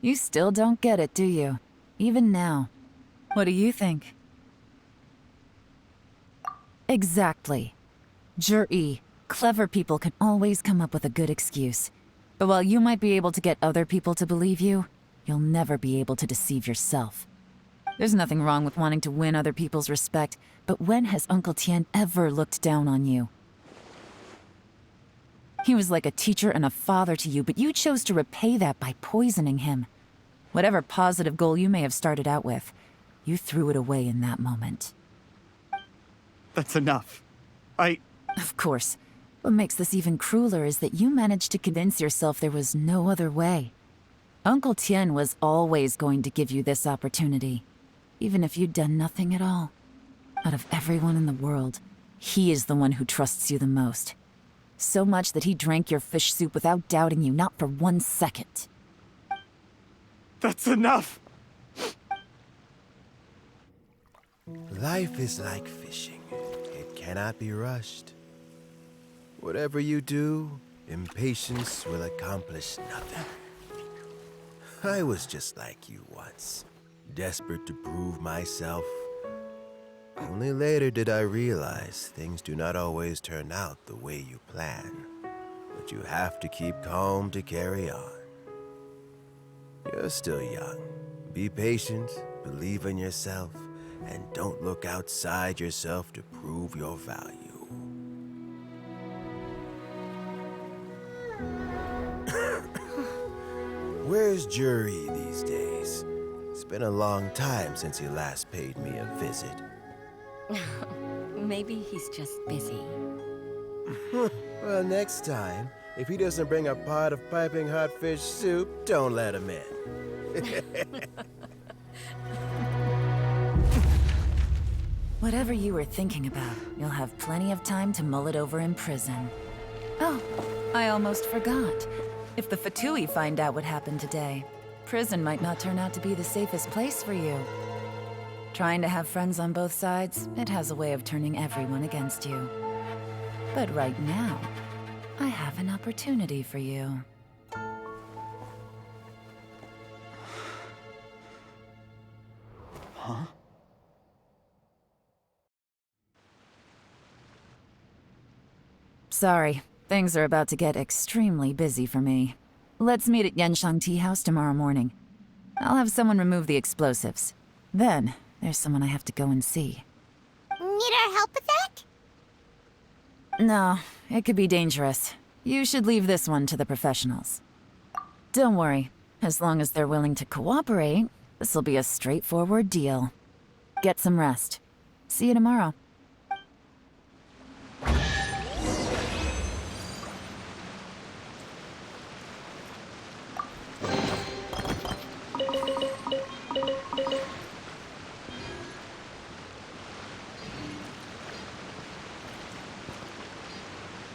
Speaker 4: You still don't get it, do you? Even now. What do you think? Exactly. Juri, clever people can always come up with a good excuse. But while you might be able to get other people to believe you, you'll never be able to deceive yourself. There's nothing wrong with wanting to win other people's respect, but when has Uncle Tien ever looked down on you? He was like a teacher and a father to you, but you chose to repay that by poisoning him. Whatever positive goal you may have started out with, you threw it away in that moment.
Speaker 7: That's enough.
Speaker 4: Of course. What makes this even crueler is that you managed to convince yourself there was no other way. Uncle Tien was always going to give you this opportunity, even if you'd done nothing at all. Out of everyone in the world, he is the one who trusts you the most. So much that he drank your fish soup without doubting you, not for 1 second.
Speaker 7: That's enough!
Speaker 3: Life is like fishing. It cannot be rushed. Whatever you do, impatience will accomplish nothing. I was just like you once, desperate to prove myself. Only later did I realize things do not always turn out the way you plan. But you have to keep calm to carry on. You're still young. Be patient, believe in yourself, and don't look outside yourself to prove your value. Where's Jury these days? It's been a long time since he last paid me a visit.
Speaker 1: Maybe he's just busy.
Speaker 3: Well, next time, if he doesn't bring a pot of piping hot fish soup, don't let him in.
Speaker 4: Whatever you were thinking about, you'll have plenty of time to mull it over in prison. Oh, I almost forgot. If the Fatui find out what happened today, prison might not turn out to be the safest place for you. Trying to have friends on both sides, it has a way of turning everyone against you. But right now, I have an opportunity for you.
Speaker 7: Huh?
Speaker 4: Sorry, things are about to get extremely busy for me. Let's meet at Yenshan Tea House tomorrow morning. I'll have someone remove the explosives. Then, there's someone I have to go and see.
Speaker 2: Need our help with that?
Speaker 4: No, it could be dangerous. You should leave this one to the professionals. Don't worry, as long as they're willing to cooperate, this'll be a straightforward deal. Get some rest. See you tomorrow.